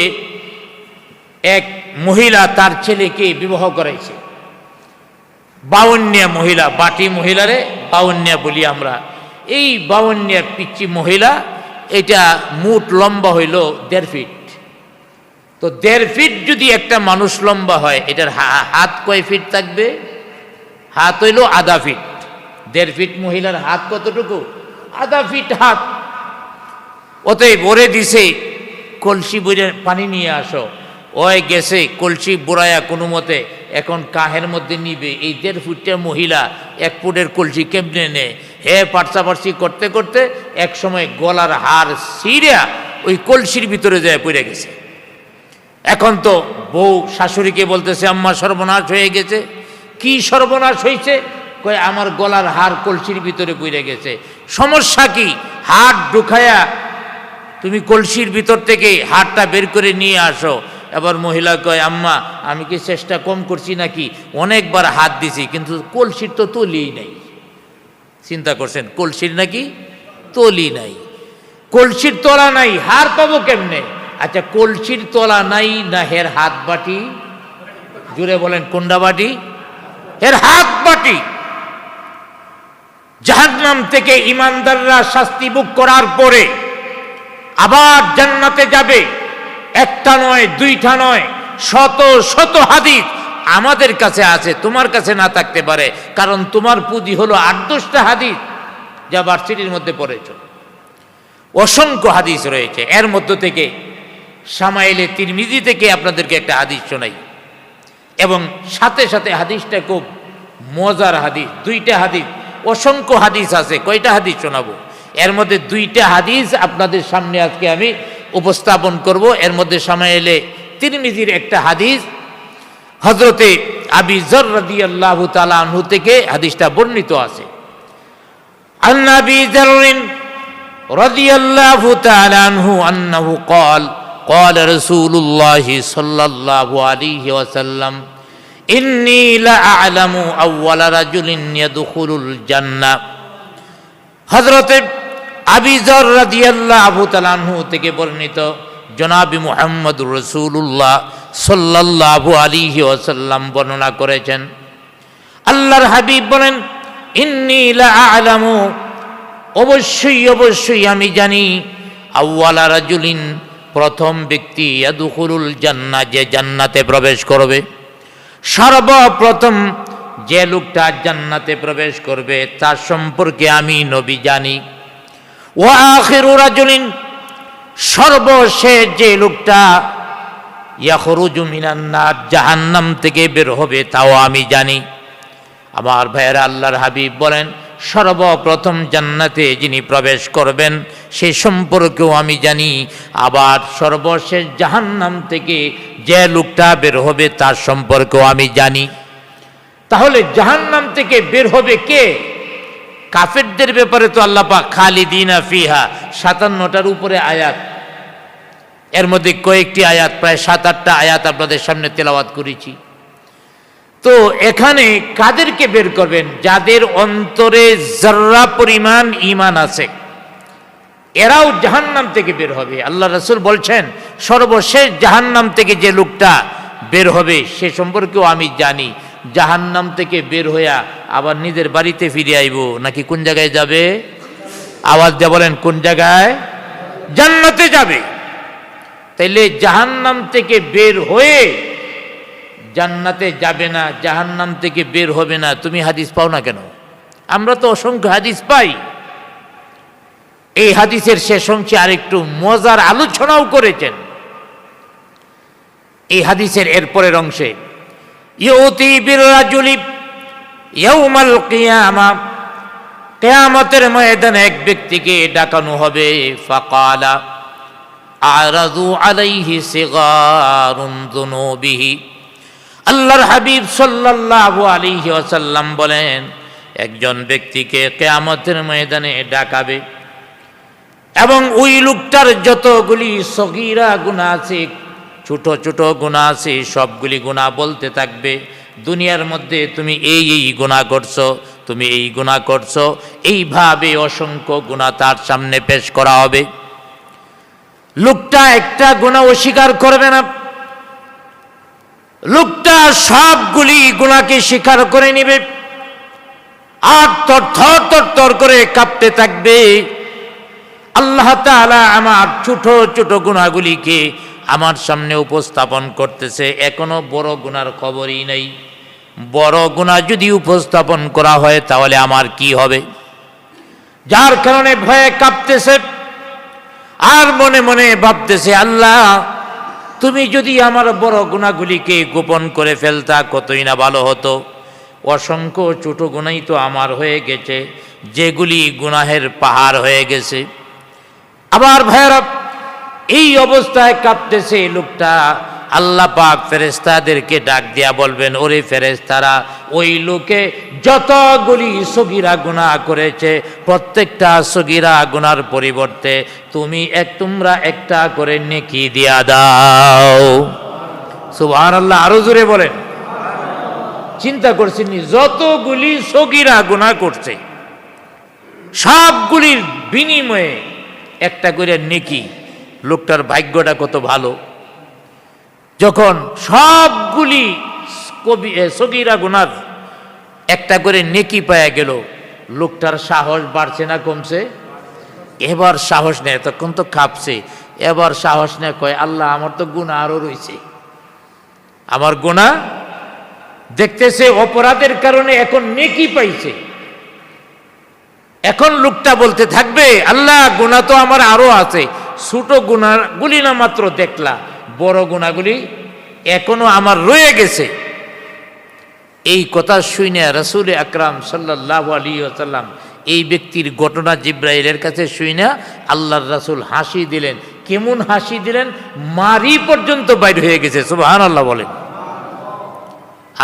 এক মহিলা তার ছেলেকে বিবাহ করাইছে। বাউন্যা মহিলা, বাটি মহিলারে বাউন্যা বলি আমরা। এই বাউন্যা পিচ্চি মহিলা, এটা মোট লম্বা হইল 1.5 ফিট। তো 1.5 ফিট যদি একটা মানুষ লম্বা হয়, এটার হাত কয় ফিট থাকবে? হাত হইল আধা ফিট। 1.5 ফিট মহিলার হাত কতটুকু? আধা ফিট হাত। অতএব ওরে দিছে কলসি বইরে পানি নিয়ে আসো। ওই গেছে কলসি বুড়ায়া কোনো মতে এখন কাহের মধ্যে নিবে। এই 1.5 ফুটের মহিলা 1 ফুটের কলসি কেমনে নেয়? পার্সাপার্সি করতে করতে এক সময় গলার হাড় ছিঁড়া ওই কলসির ভিতরে যায় পড়ে গেছে। এখন তো বউ শাশুড়িকে বলতেছে আম্মা সর্বনাশ হয়ে গেছে। কি সর্বনাশ হয়েছে? কয় আমার গলার হাড় কলসির ভিতরে পড়ে গেছে। সমস্যা কি? হাড় ঢুকায়া তুমি কলসির ভিতর থেকে হাড়টা বের করে নিয়ে আসো। এবার মহিলা কয় আম্মা আমি কি চেষ্টা কম করছি নাকি? অনেকবার হাত দিছি কিন্তু কলসির তো তলিই নাই। চিন্তা করছেন, কলসির নাকি তলি নাই। কলসির তলা নাই, হাড় পাবো কেমনে? আচ্ছা কলসির তলা নাই না হের হাত বাটি? জুড়ে বলেন কোনটা বাটি? এর হাত বাটি। জাহান্নাম থেকে ইমানদাররা শাস্তি ভোগ করার পরে আবার জান্নাতে যাবে। একটা নয়, দুইটা নয়, শত শত হাদিস আমাদের কাছে আছে, তোমার কাছে না থাকতে পারে। কারণ তোমার পুঁজি হলো 8-10টা হাদিস যা ভার্সিটির মধ্যে পড়েছ। অসংখ্য হাদিস রয়েছে। এর মধ্য থেকে শামাইলে তিরমিজি থেকে আপনাদেরকে একটা হাদিস শোনাই, এবং সাথে সাথে হাদিসটা খুব মজার হাদিস। 2টা হাদিস, অসংখ্য হাদিস আছে। কয়টা হাদিস শোনাবো? এর মধ্যে 2টা হাদিস আপনাদের সামনে আজকে আমি উপস্থাপন করব। এর মধ্যে শামাইলে তিরমিজির একটা হাদিস, হযরতে আবি যর রাদিয়াল্লাহু তাআলা আনহু থেকে হাদিসটা বর্ণিত আছে। আন আবি যর রাদিয়াল্লাহু তাআলা আনহু আন্নাহু قال قال رسول الله صلى الله عليه وسلم إني لأعلم أول رجل يدخل الجنة। হযরত আবি যর রাদিয়াল্লাহু তাআলা আনহু থেকে বর্ণিত জনাবি মুহাম্মদুর রাসূলুল্লাহ সাল্লাল্লাহু আলাইহি ওয়াসাল্লাম বর্ণনা করেছেন। আল্লাহর হাবিব বলেন ইন্নী লাআলামু, অবশ্যই অবশ্যই আমি জানি, আউয়ালা রাজুলিন, প্রথম ব্যক্তি, ইয়াদখুলুল জান্নাহ, যে জান্নাতে প্রবেশ করবে। সর্বপ্রথম যে লোকটা জান্নাতে প্রবেশ করবে তার সম্পর্কে আমি নবী জানি। ওয়া আখিরু রাজুলিন, সর্বশেষ যে লোকটা, ইয়াখরুজু মিনান নার, জাহান্নাম থেকে বের হবে, তাও আমি জানি। আমার ভাইয়েরা, আল্লাহর হাবিব বলেন সর্বপ্রথম জান্নাতে যিনি প্রবেশ করবেন সে সম্পর্কেও আমি জানি। আবার সর্বশেষ জাহান্নাম থেকে যে লোকটা বের হবে তার সম্পর্কেও আমি জানি। তাহলে জাহান্নাম থেকে বের হবে কে? কাফেরদের ব্যাপারে তো আল্লাহ পাক খালিদিনা ফিহা 57টার উপরে আয়াত, এর মধ্যে কয়েকটি আয়াত, প্রায় 7-8টা আয়াত আপনাদের সামনে তেলাওয়াত করেছি। তো এখানে কাদেরকে বের করবেন? যাদের অন্তরে যার্রা পরিমাণ ঈমান আছে, এরাও জাহান্নাম থেকে বের হবে। আল্লাহ রাসূল বলছেন সর্বশেষ জাহান্নাম থেকে যে লোকটা বের হবে সে সম্পর্কেও আমি জানি। জাহান্নাম থেকে বের হইয়া আবার নিজের বাড়িতে ফিরে আইব নাকি কোন জায়গায় যাবে? আওয়াজ দিয়ে বলেন, কোন জায়গায়? জান্নাতে যাবে। তাইলে জাহান্নাম থেকে বের হয়ে জান্নাতে যাবে না, জাহান্নাম থেকে বের হবে না, তুমি হাদিস পাও না কেন? আমরা তো অসংখ্য হাদিস পাই। এই হাদিসের শেষ অংশে আরেকটু মজার আলোচনাও করেছেন। এই হাদিসের এরপরের অংশে ইউতি বিররাজুলি ইয়াউমাল কিয়ামা, কিয়ামতের ময়দানে এক ব্যক্তিকে ডাকানো হবে। ফাকালা আরাদু আলাইহি সিগারুন যুনুবিহি, আল্লাহর হাবিব সাল্লাল্লাহু আলাইহি ওয়াসাল্লাম বলেন একজন ব্যক্তিকে কিয়ামতের ময়দানে ডাকাবে এবং ওই লোকটার যতগুলি সগীরা গুনাহ আছে, ছোট ছোট গুনাহ আছে, সবগুলি গুনাহ বলতে থাকবে। দুনিয়ার মধ্যে তুমি এই এই গুনাহ করছো, তুমি এই গুনাহ করছো, এইভাবে অসংখ্য গুনাহ তার সামনে পেশ করা হবে। লোকটা একটা গুনাহ অস্বীকার করবে না, লোকটা সবগুলি গুনাহকে স্বীকার করে নেবে আর তর করে কাঁপতে থাকবে। আল্লাহ তাআলা আমার ছোট ছোট গুনাহগুলিকে আমার সামনে উপস্থাপন করতেছে, এখনো বড় গুনার খবরই নেই। বড় গুনাহ যদি উপস্থাপন করা হয় তাহলে আমার কি হবে? যার কারণে ভয়ে কাঁপতেছে আর মনে মনে ভাবতেছে, আল্লাহ তুমি যদি আমার বড় গুনাহগুলিকে গোপন করে ফেলতা কতই না ভালো হতো। অসংখ্য ছোট গুনাহই তো আমার হয়ে গেছে, যেগুলি গুনাহের পাহাড় হয়ে গেছে। আবার ভাইরা এই অবস্থায় কাঁপতেছে লোকটা, আল্লাহ পাক ফেরেশতাদেরকে ডাক দিয়া বলবেন, ওরে ফেরেশতারা, ওই লোকে যতগুলি সগীরা গুনাহ করেছে প্রত্যেকটা সগীরা গুনার পরিবর্তে তোমরা একটা করে নেকি দিয়া দাও। সুবহানাল্লাহ, আরো জোরে বলেন। চিন্তা করছেন যতগুলি সগীরা গুনাহ করছে সবগুলির বিনিময়ে একটা করে নেকি। লোকটার ভাগ্যটা কত ভালো, যখন সবগুলি সগীরা গুনার একটা করে নেকি পাওয়া গেল, লোকটার সাহস বাড়ছে না কমছে? এবার সাহস নেয়, তখন তো কাঁপছে, এবার সাহস নেয়, কয় আল্লাহ আমার তো গুনাহ আরো রয়েছে, আমার গুনাহ দেখতেছে অপরাধের কারণে এখন নেকি পাইছে। এখন লোকটা বলতে থাকবে, আল্লাহ গুনাহ তো আমার আরো আছে, ছোট গুনাহগুলি না মাত্র দেখলা, বড় গুনাহগুলি এখনো আমার রয়ে গেছে। এই কথা শুনে রাসূল আকরাম সাল্লাল্লাহু আলাইহি ওয়াসাল্লাম এই ব্যক্তির ঘটনা জিব্রাইলের কাছে শুনে আল্লাহর রাসূল হাসি দিলেন। কেমন হাসি দিলেন? মারি পর্যন্ত বাইর হয়ে গেছে। সুবহানাল্লাহ বলেন।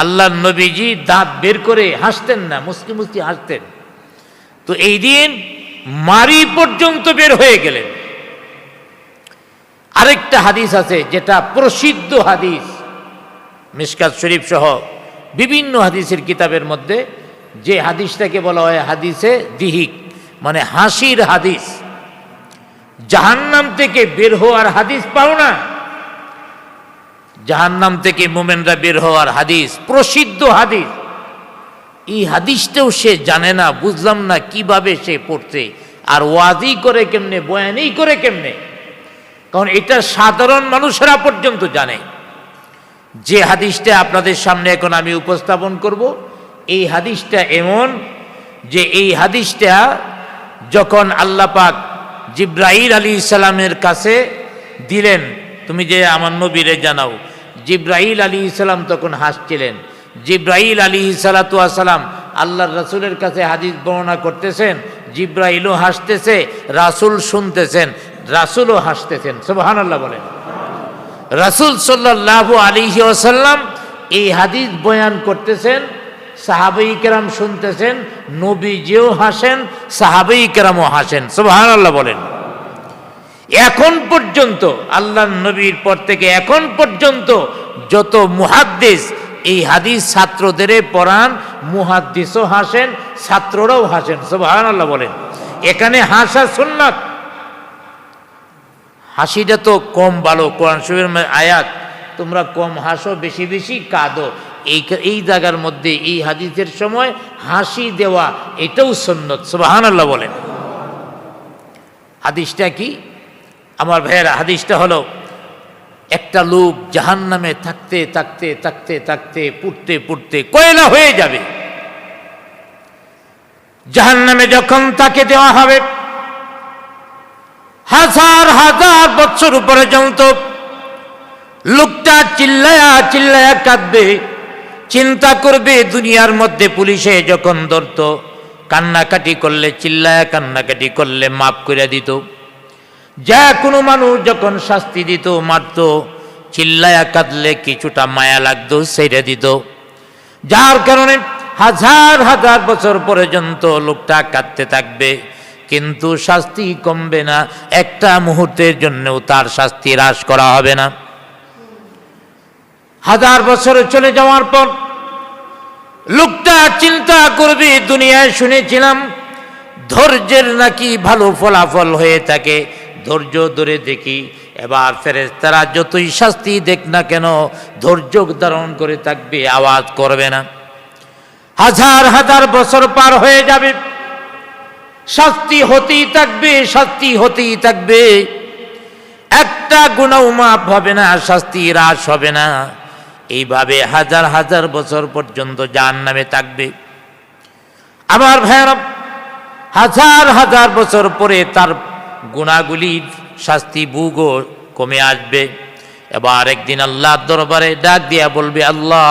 আল্লাহর নবীজি দাঁত বের করে হাসতেন না, মুস্কি মুস্কি হাসতেন। তো এই দিন মারি পর্যন্ত বের হয়ে গেলেন। আরেকটা হাদিস আছে যেটা প্রসিদ্ধ হাদিস, মিশকাত শরীফ সহ বিভিন্ন হাদিসের কিতাবের মধ্যে, যে হাদিসটাকে বলা হয় হাদিসে দিহিক, মানে হাসির হাদিস। জাহান্নাম থেকে বের হওয়ার হাদিস পাও না, জাহান্নাম থেকে মুমিনরা বের হওয়ার হাদিস, প্রসিদ্ধ হাদিস। এই হাদিসটাও সে জানে না, বুঝলাম না কিভাবে সে পড়ছে আর ওয়াজি করে কেমনে, বয়ানই করে কেমনে, কারণ এটা সাধারণ মানুষেরা পর্যন্ত জানে। যে হাদিসটা আপনাদের সামনে এখন আমি উপস্থাপন করব, এই হাদিসটা এমন যে এই হাদিসটা যখন আল্লাহ পাক জিব্রাইল আলাইহিস সালামের কাছে দিলেন, তুমি যে আমার নবীরে জানাও, জিব্রাইল আলাইহিস সালাম তখন হাসছিলেন। জিব্রাইল আলাইহিস সালাতু ওয়াস সালাম আল্লাহর রাসূলের কাছে হাদিস বর্ণনা করতেছেন, জিব্রাইলও হাসতেছে, রাসূল শুনতেছেন, রাসূলও হাসতেছেন। সুবহানাল্লাহ বলেন। রাসূল সাল্লাল্লাহু আলাইহি ওয়াসাল্লাম এই হাদিস বয়ান করতেছেন, সাহাবায়ে কেরাম শুনতেছেন, নবীজিও হাসেন, সাহাবায়ে কেরামও হাসেন। সুবহানাল্লাহ বলেন। এখন পর্যন্ত আল্লাহর নবীর পর থেকে এখন পর্যন্ত যত মুহাদ্দিস এই হাদিস ছাত্রদের পড়ান, মুহাদ্দিসও হাসেন, ছাত্ররাও হাসেন। সুবহানাল্লাহ বলেন। এখানে হাসা সুন্নাত, হাসিটা তো কম ভালো, কোরআন শরীফের আয়াত, তোমরা কম হাসো, বেশি বেশি কাঁদো। এই জায়গার মধ্যে এই হাদিসের সময় হাসি দেওয়া এটাও সুন্নত। সুবহানাল্লাহ বলেন। হাদিসটা কি আমার ভাইয়েরা? হাদিসটা হলো, একটা লোক জাহান্নামে থাকতে থাকতে থাকতে থাকতে পুড়তে পুড়তে কয়লা হয়ে যাবে। জাহান্নামে যখন তাকে দেওয়া হবে, হাজার হাজার বছর পর্যন্ত লোকটা চিল্লায়া চিল্লায়া কাঁদবে, চিন্তা করবে দুনিয়ার মধ্যে পুলিশে যখন ধরত, কান্নাকাটি করলে, চিল্লায়া কান্নাকাটি করলে মাফ করে দিত। যা কোনো মানুষ যখন শাস্তি দিত, মারত, চিল্লায়া কাঁদলে কিছুটা মায়া লাগতো, ছেড়ে দিত। যার কারণে হাজার হাজার বছর পর্যন্ত লোকটা কাঁদতে থাকবে, কিন্তু শাস্তি কমবে না, একটা মুহূর্তের জন্যও তার শাস্তি হ্রাস করা হবে না। হাজার বছর চলে যাওয়ার পর লোকটা চিন্তা করবে, দুনিয়ায় শুনেছিলাম ধৈর্যের নাকি ভালো ফলাফল হয়ে থাকে, ধৈর্য ধরে দেখি। এবার ফেরেশতারা যতই শাস্তি দেখ না কেন ধৈর্য ধারণ করে থাকবে, আওয়াজ করবে না। হাজার হাজার বছর পার হয়ে যাবে, শাস্তি হতেই থাকবে, শাস্তি হতেই থাকবে, একটা গুনাহ মাফ হবে না, শাস্তি হ্রাস হবে না। এইভাবে হাজার হাজার বছর পর্যন্ত জাহান্নামে থাকবে। আমার ভাইয়েরা, হাজার হাজার বছর পরে তার গুনাহগুলির শাস্তি ভোগও কমে আসবে। এবার একদিন আল্লাহর দরবারে ডাক দিয়া বলবে, আল্লাহ,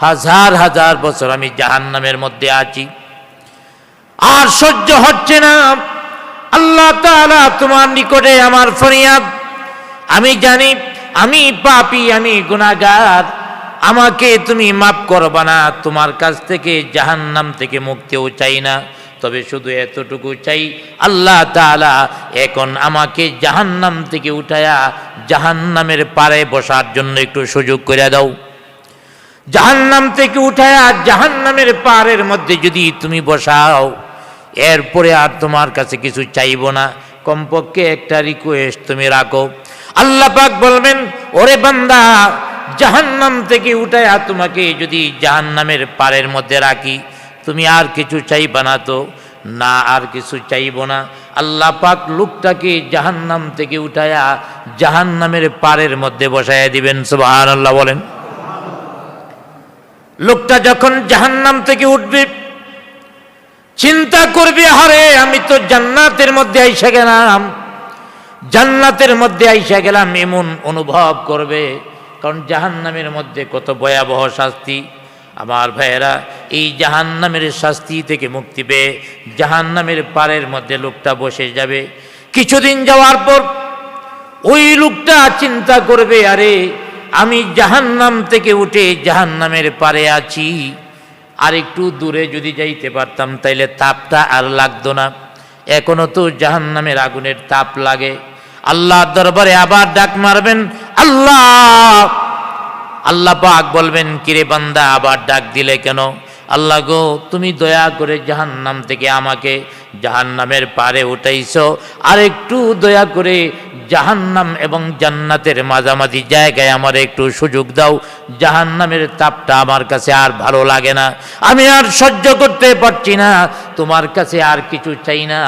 হাজার হাজার বছর আমি জাহান্নামের মধ্যে আছি, আর সহ্য হচ্ছে না। আল্লাহ তাআলা, তোমার নিকটে আমার ফরিয়াদ, আমি জানি আমি পাপী, আমি গুনাহগার, আমাকে তুমি মাফ করবা না। তোমার কাছ থেকে জাহান্নাম থেকে মুক্তিও চাই না, তবে শুধু এতটুকু চাই, আল্লাহ তাআলা এখন আমাকে জাহান্নাম থেকে উঠায়া জাহান্নামের পারে বসার জন্য একটু সুযোগ করে দাও। জাহান্নাম থেকে উঠায়া জাহান্নামের পারের মধ্যে যদি তুমি বসাও, এরপরে আর তোমার কাছে কিছু চাইব না, কমপক্ষে একটা রিকোয়েস্ট তুমি রাখো। আল্লাহ পাক বলবেন, ওরে বান্দা, জাহান্নাম থেকে উঠায়া তোমাকে যদি জাহান্নামের পারের মধ্যে রাখি, তুমি আর কিছু চাইবা না তো? না, আর কিছু চাইব না। আল্লাহ পাক লোকটাকে জাহান্নাম থেকে উঠায়া জাহান্নামের পারের মধ্যে বসায়া দিবেন। সুবহানাল্লাহ বলেন। লোকটা যখন জাহান্নাম থেকে উঠবে, চিন্তা করবে, আরে আমি তো জান্নাতের মধ্যে আইসা গেলাম, জান্নাতের মধ্যে আইসা গেলাম, এমন অনুভব করবে। কারণ জাহান্নামের মধ্যে কত ভয়াবহ শাস্তি। আমার ভাইয়েরা, এই জাহান্নামের শাস্তি থেকে মুক্তি পেয়ে জাহান্নামের পারের মধ্যে লোকটা বসে যাবে। কিছুদিন যাওয়ার পর ওই লোকটা চিন্তা করবে, আরে আমি জাহান্নাম থেকে উঠে জাহান্নামের পারে আছি, আর একটু দূরে যদি যাইতে পারতাম তাইলে তাপটা আর লাগতো না, এখনো তো জাহান্নামের আগুনের তাপ লাগে। আল্লাহর দরবারে আবার ডাক মারবেন, আল্লাহ। আল্লাহ পাক বলবেন, কিরে বান্দা, আবার ডাক দিলে কেন? আল্লাহ গো, তুমি দয়া করে জাহান্নাম থেকে আমাকে জাহান্নামের পারে উঠাইছো, আর একটু দয়া করে জাহান্নাম এবং জান্নাতের মাঝামাঝি জায়গায় আমার একটু সুযোগ দাও। জাহান্নামের তাপটা আমার কাছে আর ভালো লাগে না, আমি আর সহ্য করতে পারছি না, তোমার কাছে আর কিছু চাই না,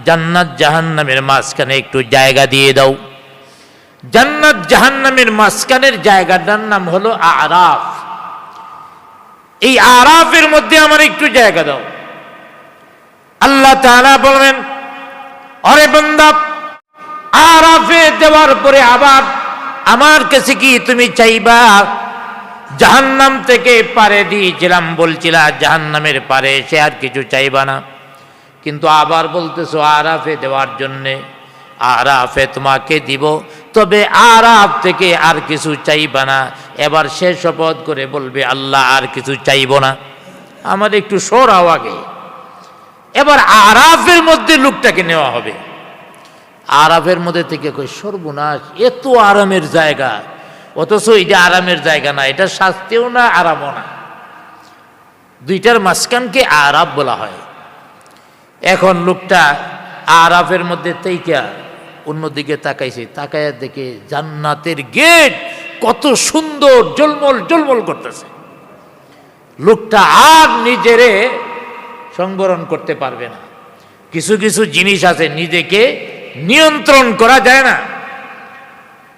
জান্নাত জাহান্নামের মাঝখানে একটু জায়গা দিয়ে দাও। জান্নাত জাহান্নামের মাঝখানের জায়গাটার নাম হলো আরাফ। এই আরাফের মধ্যে আমার একটু জায়গা দাও। আল্লাহ তাআলা বলবেন, আরে বান্দা, আরাফে দেওয়ার পরে আবার আমার কাছে কি তুমি চাইবা? জাহান্নাম থেকে পারে দিয়েছিলাম, বলছিলা জাহান্নামের পারে এসে আর কিছু চাইবা না, কিন্তু আবার বলতেছো আরাফে দেওয়ার জন্যে। আরাফে তোমাকে দিব, তবে আরাফ থেকে আর কিছু চাইবা না। এবার সে শপথ করে বলবে, আল্লাহ, আর কিছু চাইব না। আমাদের একটু সরাও আগে। এবার আরাফের মধ্যে লোকটাকে নেওয়া হবে। আরাফের মধ্যে থেকে কই, সর্বনাশ, এত আরামের জায়গা, অথচ এটা আরামের জায়গা না, এটা শাস্তিও না, আরামও না, দুইটার মাঝখানকে আরাফ বলা হয়। এখন লোকটা আরাফের মধ্যে থেকে অন্যদিকে তাকাইছে, তাকায়া দেখে জান্নাতের গেট কত সুন্দর জলমল জলমল করতেছে। লোকটা আর নিজেরে সংবরণ করতে পারবে না। কিছু কিছু জিনিস আছে নিজেকে নিয়ন্ত্রণ করা যায় না।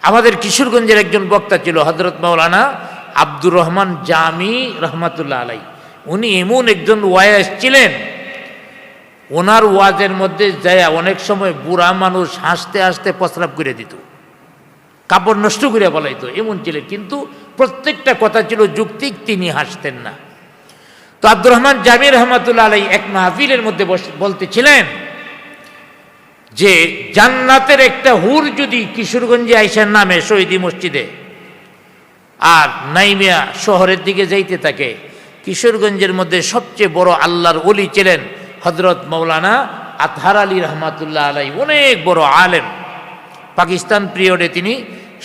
আমাদের কিশোরগঞ্জের একজন বক্তা ছিল হযরত মাওলানা আব্দুর রহমান জামি রহমাতুল্লাহ আলাই। উনি এমন একজন ওয়াইজ ছিলেন, ওনার ওয়াজের মধ্যে যায় অনেক সময় বুড়া মানুষ হাসতে হাসতে প্রস্রাব করে দিত, কাপড় নষ্ট করে বলাইতো, এমন ছিলেন। কিন্তু প্রত্যেকটা কথা ছিল যৌক্তিক, তিনি হাসতেন না। তো আব্দুর রহমান জামি রহমাতুল্লাহ আলাই এক মাহফিলের মধ্যে বলতেছিলেন যে জান্নাতের একটা হুর যদি কিশোরগঞ্জে আইসার নামে শহীদি মসজিদে আর নাইমিয়া শহরের দিকে যাইতে থাকে, কিশোরগঞ্জের মধ্যে সবচেয়ে বড় আল্লাহর ওলি ছিলেন হযরত মাওলানা আতহার আলী রহমাতুল্লাহ আলাই। অনেক বড় আলেম, পাকিস্তান পিরিয়ডে তিনি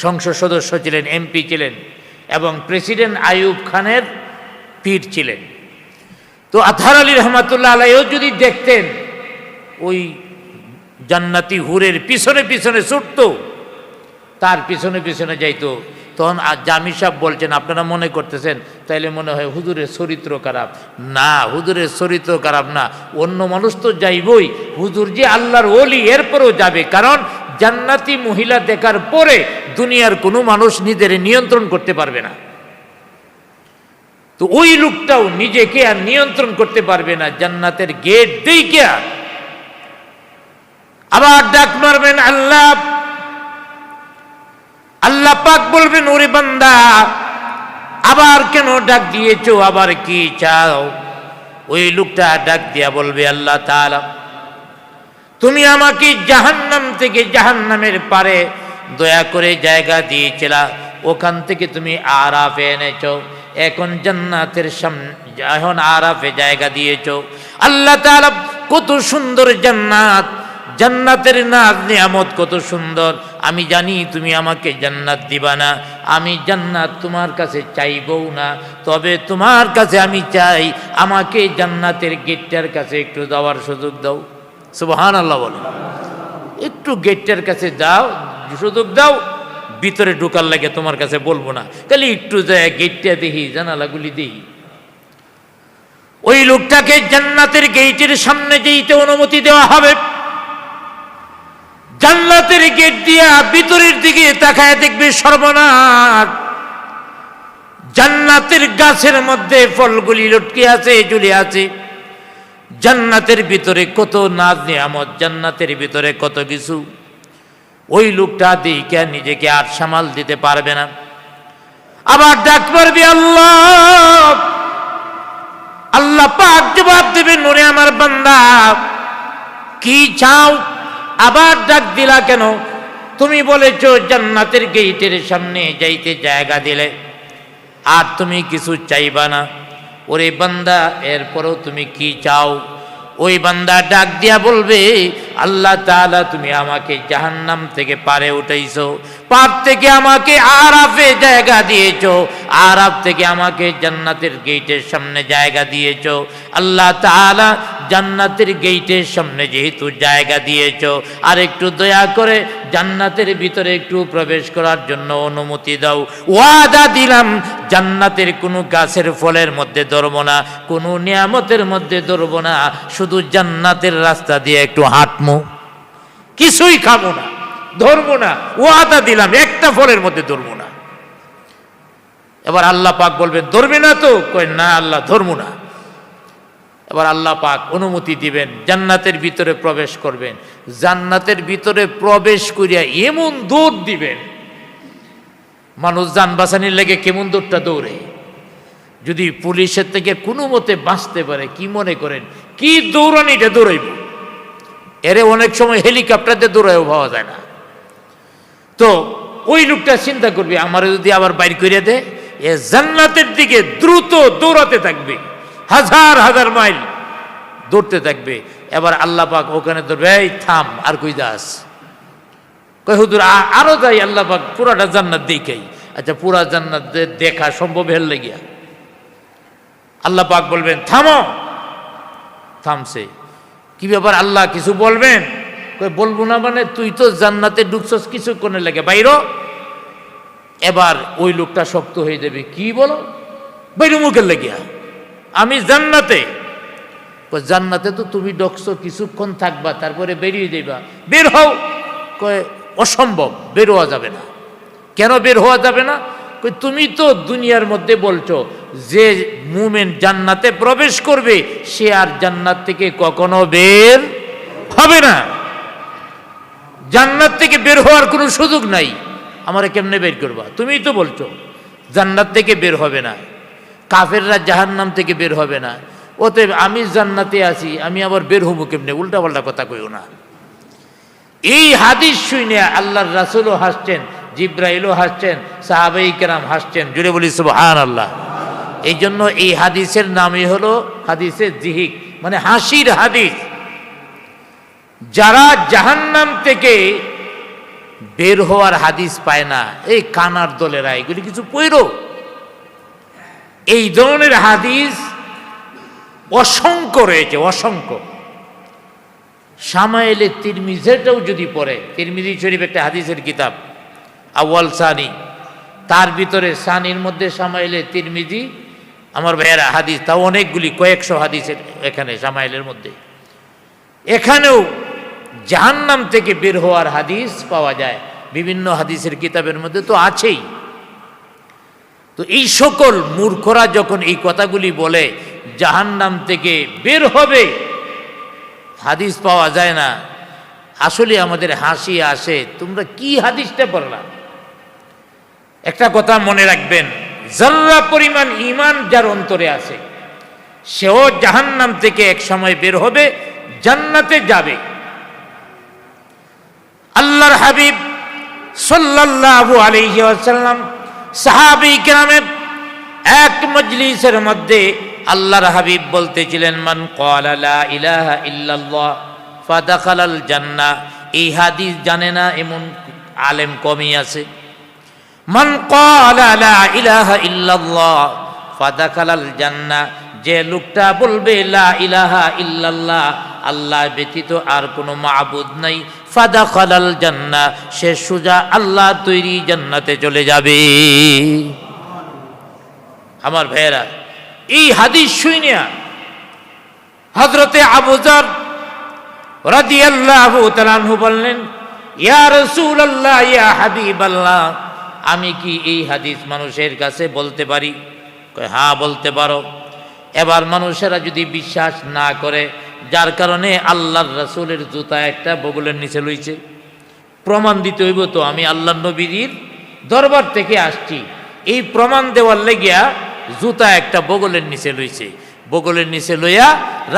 সংসদ সদস্য ছিলেন, এমপি ছিলেন এবং প্রেসিডেন্ট আইয়ুব খানের পীর ছিলেন। তো আতহার আলী রহমাতুল্লাহ আলাইও যদি দেখতেন ওই জান্নাতি হুরের পিছনে পিছনে ছুটতো, তার পিছনে পিছনে যাইতো, তখন জামি সাহেব বলছেন আপনারা মনে করতেছেন তাইলে মনে হয় হুজুরের চরিত্র খারাপ। না, হুজুরের চরিত্র খারাপ না, অন্য মানুষ তো যাইবই, হুজুর যে আল্লাহর ওলি এরপরেও যাবে। কারণ জান্নাতি মহিলা দেখার পরে দুনিয়ার কোনো মানুষ নিজের নিয়ন্ত্রণ করতে পারবে না। তো ওই লোকটাও নিজেকে আর নিয়ন্ত্রণ করতে পারবে না, জান্নাতের গেট দেইকে আবার ডাক মারবেন আল্লাহ। আল্লাহ পাক বলবেন ওরে বান্দা আবার কেন ডাক দিয়েছো, আবার কি চাও? ওই লোকটা ডাক দিয়া বলবে আল্লাহ তাআলা তুমি আমাকে জাহান্নাম থেকে, জাহান্নামের পারে দয়া করে জায়গা দিয়েছিলা, ওখান থেকে তুমি আরাফে এনেছো, এখন জান্নাতের সামনে, এখন আরাফে জায়গা দিয়েছো। আল্লাহ তাআলা কত সুন্দর জান্নাত, জান্নাতের নাজ নিয়ামত কত সুন্দর। আমি জানি তুমি আমাকে জান্নাত দিবা না, আমি জান্নাত তোমার কাছে চাইবও না, তবে তোমার কাছে আমি চাই আমাকে জান্নাতের গেটটার কাছে একটু যাওয়ার সুযোগ দাও। সুবহানাল্লাহ বলো, একটু গেটটার কাছে যাও, সুযোগ দাও, ভিতরে ঢোকার লাগে তোমার কাছে বলবো না, খালি একটু যায় গেটটা দেখি, জানালাগুলি দেখি। ওই লোকটাকে জান্নাতের গেটের সামনে যেতে অনুমতি দেওয়া হবে। জান্নাতের গেট দিয়া ভিতরের দিকে তাকায় দেখবে সর্বনাশ, জান্নাতের গাছের মধ্যে ফলগুলি লটকে আছে, ঝুলে আছে। জান্নাতের ভিতরে কত নাজ নিয়ামত, জান্নাতের ভিতরে কত কিছু। ওই লোকটা দেখে নিজেকে আর সামাল দিতে পারবে না, আবার ডাক পারবে আল্লাহ। আল্লাহ পাক জবাব দেবেন ওরে আমার বান্দা কি চাও? আবার ডাক দিলা কেন? তুমি বলেছো জান্নাতের গেটের সামনে যাইতে জায়গা দিলে, আর তুমি কিছু চাইবা না। ওরে বান্দা এরপরও তুমি কি চাও? ওই বান্দা ডাক দিয়া বলবে আল্লাহ তাআলা তুমি আমাকে জাহান্নাম থেকে পারে উঠাইছো, পাপ থেকে আমাকে আরাফে জায়গা দিয়েছো, আরাফ থেকে আমাকে জান্নাতের গেটের সামনে জায়গা দিয়েছো। আল্লাহ তাআলা জান্নাতের গেটের সামনে যেহেতু জায়গা দিয়েছো, আর একটু দয়া করে জান্নাতের ভিতরে একটু প্রবেশ করার জন্য অনুমতি দাও। ওয়াদা দিলাম জান্নাতের কোনো গাছের ফলের মধ্যে ধরবো না, কোনো নিয়ামতের মধ্যে ধরবো না, শুধু জান্নাতের রাস্তা দিয়ে একটু হাঁটমু, কিছুই খাবো না, ধরবো না, ওয়াদা দিলাম একটা ফলের মধ্যে ধরবো না। এবার আল্লাহ পাক বলবেন ধরবে না তো? কয় না আল্লাহ ধরবো না। এবার আল্লাহ পাক অনুমতি দিবেন, জান্নাতের ভিতরে প্রবেশ করবেন। জান্নাতের ভিতরে প্রবেশ করিয়া এমন দৌড় দিবেন, মানুষ জান বাঁচানির লেগে কেমন দৌড়টা দৌড়ে। যদি পুলিশের থেকে কোনো মতে বাঁচতে পারে, কি মনে করেন কি দৌড়ানিটা দৌড়াইব? এরে অনেক সময় হেলিকপ্টারে দৌড়াইও পাওয়া যায় না। তো ওই লোকটা চিন্তা করবে আমার যদি আবার বাইর করে দেয়, এ জান্নাতের দিকে দ্রুত দৌড়াতে থাকবে, হাজার হাজার মাইল দৌড়তে থাকবে। এবার আল্লাহ পাক ওখানে ধরবে, এই থাম, আর কই যাস? কই হুজুর আরো যাই। আল্লাহ পাক পুরাটা জান্নাত দেখাই। আচ্ছা পুরা জান্নাত দেখা সম্ভব হেল লাগিয়া? আল্লাহ পাক বলবেন থামো, থামছে। কি ব্যাপার আল্লাহ কিছু বলবেন? কই বলবো না মানে তুই তো জান্নাতে ঢুকছস কিছুক্ষণের লাগে বাইরো। এবার ওই লোকটা শক্ত হয়ে যাবে, কি বলো বাইরো মুখের লাগিয়া আমি জান্নাতে। জান্নাতে তো তুমি ঢুকছো, কিছুক্ষণ থাকবা তারপরে বেরিয়ে যাইবা, বের হও। কয় অসম্ভব, বের হওয়া যাবে না। কেন বের হওয়া যাবে না? তুমি তো দুনিয়ার মধ্যে বলছো যে মুমিন জান্নাতে প্রবেশ করবে সে আর জান্নাত থেকে কখনো বের হবে না, জান্নাত থেকে বের হওয়ার কোনো সুযোগ নাই। আমারে কেমনে বের করবা? তুমি তো বলছো জান্নাত থেকে বের হবে না, কাফেররা জাহান্নাম থেকে বের হবে না, অতএব আমি জান্নাতে আছি, আমি আবার বের হবো কেমনে? উল্টা পাল্টা কথা কইও না। এই হাদিস শুনে আল্লাহর রাসূলও হাসছেন, জিব্রাইলও হাসছেন, সাহাবায়ে কেরাম হাসছেন। জুড়ে বলি সুবহানাল্লাহ। এই জন্য এই হাদিসের নামই হলো হাদিসে জিহিক, মানে হাসির হাদিস। যারা জাহান্নাম থেকে বের হওয়ার হাদিস পায় না, এই কানার দলেরা এগুলি কিছু পইরো। এই ধরনের হাদিস অসংখ্য রয়েছে, অসংখ্য। শামাইলে তিরমিজিটাও যদি পড়ে, তিরমিজি শরীফ একটা হাদিসের কিতাব, আউয়াল সানি, তার ভিতরে সানির মধ্যে শামাইলে তিরমিজি, আমার ভাইয়েরা হাদিস তাও অনেকগুলি, কয়েকশো হাদিসের এখানে শামাইলের মধ্যে। এখানেও জাহান্নাম থেকে বের হওয়ার হাদিস পাওয়া যায়, বিভিন্ন হাদিসের কিতাবের মধ্যে তো আছেই। তো এই সকল মূর্খরা যখন এই কথাগুলি বলে জাহান্নাম থেকে বের হবে, হাদিস পাওয়া যায় না, আসলে আমাদের হাসি আসে। তোমরা কি হাদিসটা পড়লা? একটা কথা মনে রাখবেন, যারা পরিমাণ ঈমান যার অন্তরে আছে সেও জাহান্নাম থেকে এক সময় বের হবে, জান্নাতে যাবে। আল্লাহর হাবিব সাল্লাল্লাহু আলাইহি ওয়াসাল্লাম সাহাবী কেরামের এক মজলিসের মধ্যে আল্লাহর হাবিব বলতেছিলেন, মান ক্বালা লা ইলাহা ইল্লাল্লাহ ফাদাখালাল জান্নাহ। এই হাদিস জানে না এমন আলেম কমই আছে। মান ক্বালা লা ইলাহা ইল্লাল্লাহ ফাদাখালাল জান্নাহ, যে লোকটা বলবে লা ইলাহা ইল্লাল্লাহ, আল্লাহ ব্যতীত আর কোনো মাবুদ নাই, ফাদাখালাল জান্নাহ, সে সোজা আল্লাহ তৈরি জান্নাতে চলে যাবে। আমার ভাইয়েরা, এই হাদিস শুনিয়া হযরতে আবু যর রাদিয়াল্লাহু তাআলা আনহু বললেন, ইয়া রাসূলুল্লাহ, ইয়া হাবিবাল্লাহ, আমি কি এই হাদিস মানুষের কাছে বলতে পারি? কয় হ্যাঁ বলতে পারো। এবার মানুষেরা যদি বিশ্বাস না করে, যার কারণে আল্লাহর রাসূলের জুতা একটা বগলের নিচে লইছে, প্রমাণ দিতে হইব তো আমি আল্লাহর নবীর দরবার থেকে আসছি, এই প্রমাণ দেওয়ার লেগিয়া জুতা একটা বগলের নিচে লইছে। বগলের নিচে লইয়া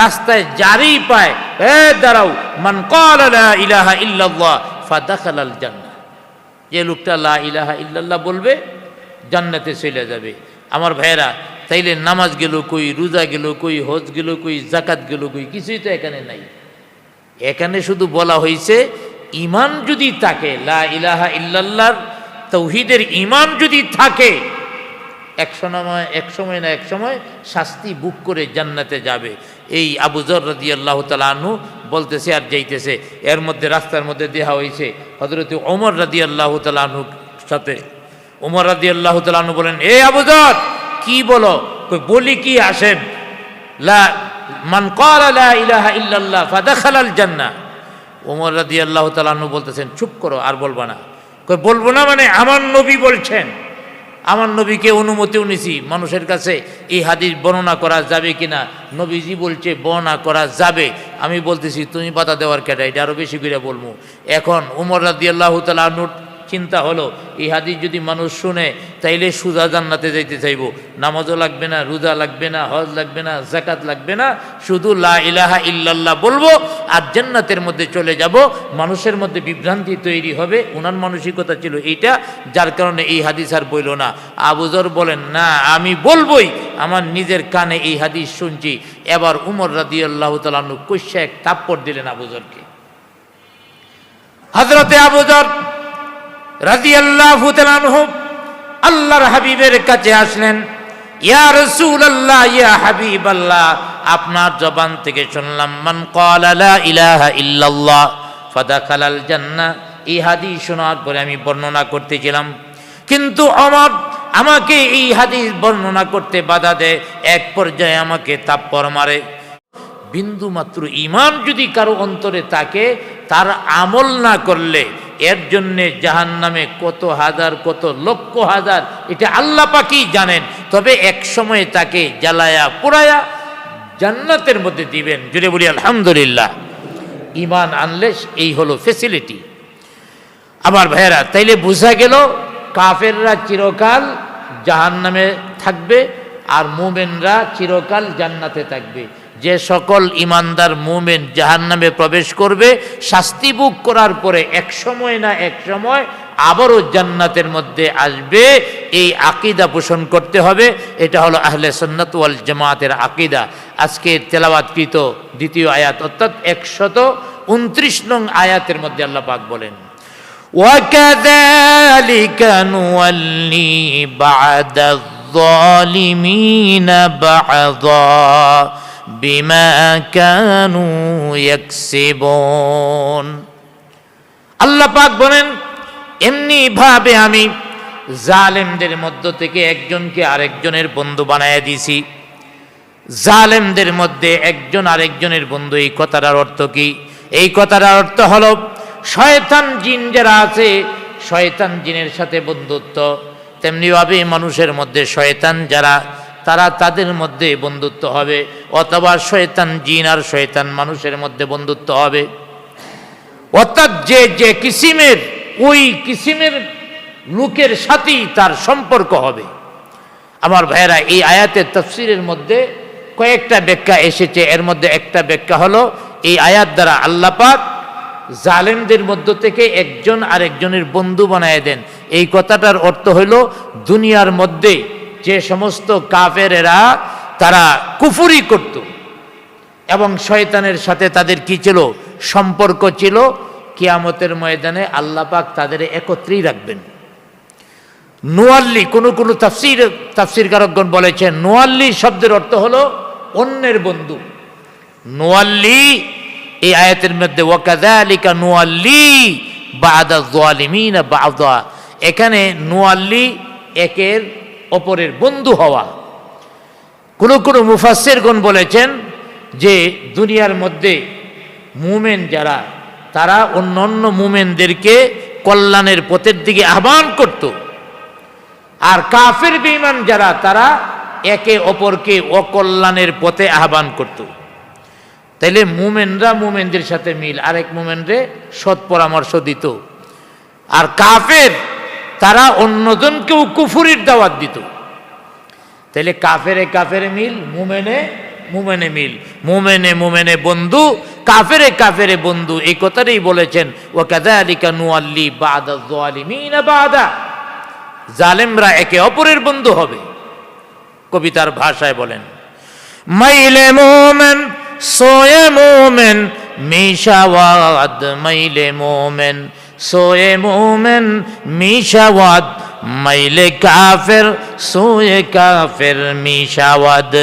রাস্তায় জারি পায়, এ দাঁড়াও, মান ক্বালা লা ইলাহা ইল্লাল্লাহ ফাদাখালাল জান্নাহ, যে লোকটা লা ইলাহা ইল্লাল্লাহ বলবে জান্নাতে চলে যাবে। আমার ভাইয়েরা, তাইলে নামাজ গেল কই, রোজা গেল কই, হজ গেল কই, যাকাত গেল কই? কিছুই তো এখানে নাই। এখানে শুধু বলা হয়েছে ঈমান যদি থাকে, লা ইলাহা ইল্লাল্লাহর তাওহীদের ঈমান যদি থাকে, এক সময় না এক সময় শাস্তি বুক করে জান্নাতে যাবে। এই আবু যর রাদিয়াল্লাহু তাআলা আনহু বলতেছে আর যাইতেছে, এর মধ্যে রাস্তার মধ্যে দেখা হয়েছে হযরত ওমর রাদিয়াল্লাহু তাআলা আনহুর সাথে। ওমর রাদিয়াল্লাহু তাআলা আনহু বলেন, এ আবু যর, কি বলো? বলি কি, আসেন। লা মান ক্বালা লা ইলাহা ইল্লাল্লাহ ফাদাখালাল জান্নাহ। ওমর রাদিয়াল্লাহু তাআলা আনহু বলতেছেন, চুপ করো, আর বলবা না। বলবো না মানে আমার নবী বলছেন, আমার নবীকে অনুমতিও নিছি, মানুষের কাছে এই হাদিস বর্ণনা করা যাবে কিনা, নবীজি বলছে বর্ণনা করা যাবে, আমি বলতেছি তুমি বাধা দেওয়ার কেটা, এটা আরো বেশি করে বলবো। এখন ওমর রাদিয়াল্লাহু তাআলা আনহুর চিন্তা হলো, এই হাদিস যদি মানুষ শুনে তাইলে সুজা জান্নাতে যাইতে চাইব, নামাজও লাগবে না, রোজা লাগবে না, হজ লাগবে না, যাকাত লাগবে না, শুধু লা ইলাহা ইল্লাল্লাহ বলবো আর জান্নাতের মধ্যে চলে যাব। মানুষের মধ্যে বিভ্রান্তি তৈরি হবে, ওনার মানসিকতা ছিল এইটা, যার কারণে এই হাদিস আর বইল না। আবু যর বলেন, না আমি বলবই, আমার নিজের কানে এই হাদিস শুনছি। এবার উমর রাদিয়াল্লাহু তাআলা আনহু কইসা এক থাপ্পড় দিলেন আবু যরকে। হযরতে আবু যর রাদিয়াল্লাহু তাআলা আনহু আল্লাহর হাবিবের কাছে আসলেন, ইয়া রাসূলুল্লাহ, ইয়া হাবিবাল্লাহ, আপনার জবান থেকে শুনলাম মান ক্বালা লা ইলাহা ইল্লাল্লাহ ফাদাখালাল জান্নাহ। এই হাদিস শোনার পরে আমি বর্ণনা করতেছিলাম, কিন্তু আমাকে এই হাদিস বর্ণনা করতে বাধা দেয়, এক পর্যায়ে আমাকে থাপ্পড় মারে। বিন্দু মাত্র ঈমান যদি কারো অন্তরে থাকে, তার আমল না করলে এর জন্যে জাহান্নামে কত হাজার কত লক্ষ হাজার, এটা আল্লাহ পাকই জানেন। তবে এক সময় তাকে জ্বালায়া পোড়ায়া জান্নাতের মধ্যে দিবেন। জুড়ে বলি আলহামদুলিল্লাহ। ঈমান আনলে এই হলো ফ্যাসিলিটি। আমার ভাইয়েরা, তাইলে বোঝা গেল কাফেররা চিরকাল জাহান্নামে থাকবে আর মুমিনরা চিরকাল জান্নাতে থাকবে। যে সকল ইমানদার মুমিন জাহান্নামে প্রবেশ করবে, শাস্তি ভোগ করার পরে এক সময় না এক সময় আবারও জান্নাতের মধ্যে আসবে, এই আকীদা পোষণ করতে হবে। এটা হলো আহলে সুন্নাত ওয়াল জামাতের আকীদা। আজকে তেলাওয়াতকৃত দ্বিতীয় আয়াত অর্থাৎ 129 নং আয়াতের মধ্যে আল্লাহ পাক বলেন, وَكَذَلِكَ نُوَلِّي بَعْضَ الظَّالِمِينَ بَعْضًا بِمَا كَانُوا يَكْسِبُونَ। আল্লাহ পাক বলেন, এমনি ভাবে আমি জালেমদের মধ্য থেকে একজনকে আরেকজনের বন্ধু বানায়া দিছি। জালেমদের মধ্যে একজন আরেকজনের বন্ধু, এই কথাটার অর্থ কি? এই কথাটার অর্থ হলো শয়তান জিন যারা আছে, শয়তান জিনের সাথে বন্ধুত্ব, তেমনিভাবে মানুষের মধ্যে শয়তান যারা, তারা তাদের মধ্যে বন্ধুত্ব হবে, অথবা শয়তান জিন আর শয়তান মানুষের মধ্যে বন্ধুত্ব হবে। অর্থাৎ যে কিসিমের, ওই কিসিমের লোকের সাথেই তার সম্পর্ক হবে। আমার ভাইয়েরা, এই আয়াতের তাফসীরের মধ্যে কয়েকটা ব্যাখ্যা এসেছে। এর মধ্যে একটা ব্যাখ্যা হলো, এই আয়াত দ্বারা আল্লাহ পাক জালেমদের মধ্য থেকে একজন আরেকজনের বন্ধু বানায় দেন। এই কথাটার অর্থ হইল, দুনিয়ার মধ্যে যে সমস্ত কাফেরেরা তারা কুফরি করত এবং শয়তানের সাথে তাদের কি ছিল, সম্পর্ক ছিল, কিয়ামতের ময়দানে আল্লাহ পাক তাদের একত্রেই রাখবেন। নোয়াল্লি, কোন তাফসীরকারকগণ বলেছেন, নোয়াল্লি শব্দের অর্থ হলো অন্যের বন্ধু। নোয়াল্লি এই আয়াতের মধ্যে ওয়াকাযালিকা নুওয়াল্লি বা'দা যালিমিনা বা'দা, এখানে নুওয়াল্লি একের অপরের বন্ধু হওয়া। কোন মুফাসসিরগণ বলেছেন যে দুনিয়ার মধ্যে মুমিন যারা, তারা অন্যান্য মুমিনদেরকে কল্যাণের পথের দিকে আহ্বান করত, আর কাফের বেঈমান যারা, তারা একে অপরকে অকল্যাণের পথে আহ্বান করত। তাইলে মুমিনরা মুমিনদের সাথে মিল, আরেক মুমিনরে সৎ পরামর্শ দিত, আর কাফের তারা অন্যজনকেও কুফরির দাওয়াত দিত। তাইলে কাফেরে মিল, মুমিনে মিল, মুমিনে বন্ধু, কাফেরে বন্ধু। এই কথাটাই বলেছেন, ওয়াকাযালিকা নুওয়াল্লি বা'দা যালিমিনা বা'দা, জালেমরা একে অপরের বন্ধু হবে। কবিতার ভাষায় বলেন, মাইলে মুমিন সোয়ে মোমেন মিশাওয়াদ, মাইলে মোমেন সোয়ে মোমেন মিশাওয়াদ, মাইলে কাফের সোয়ে কাফের মিশাওয়াদ,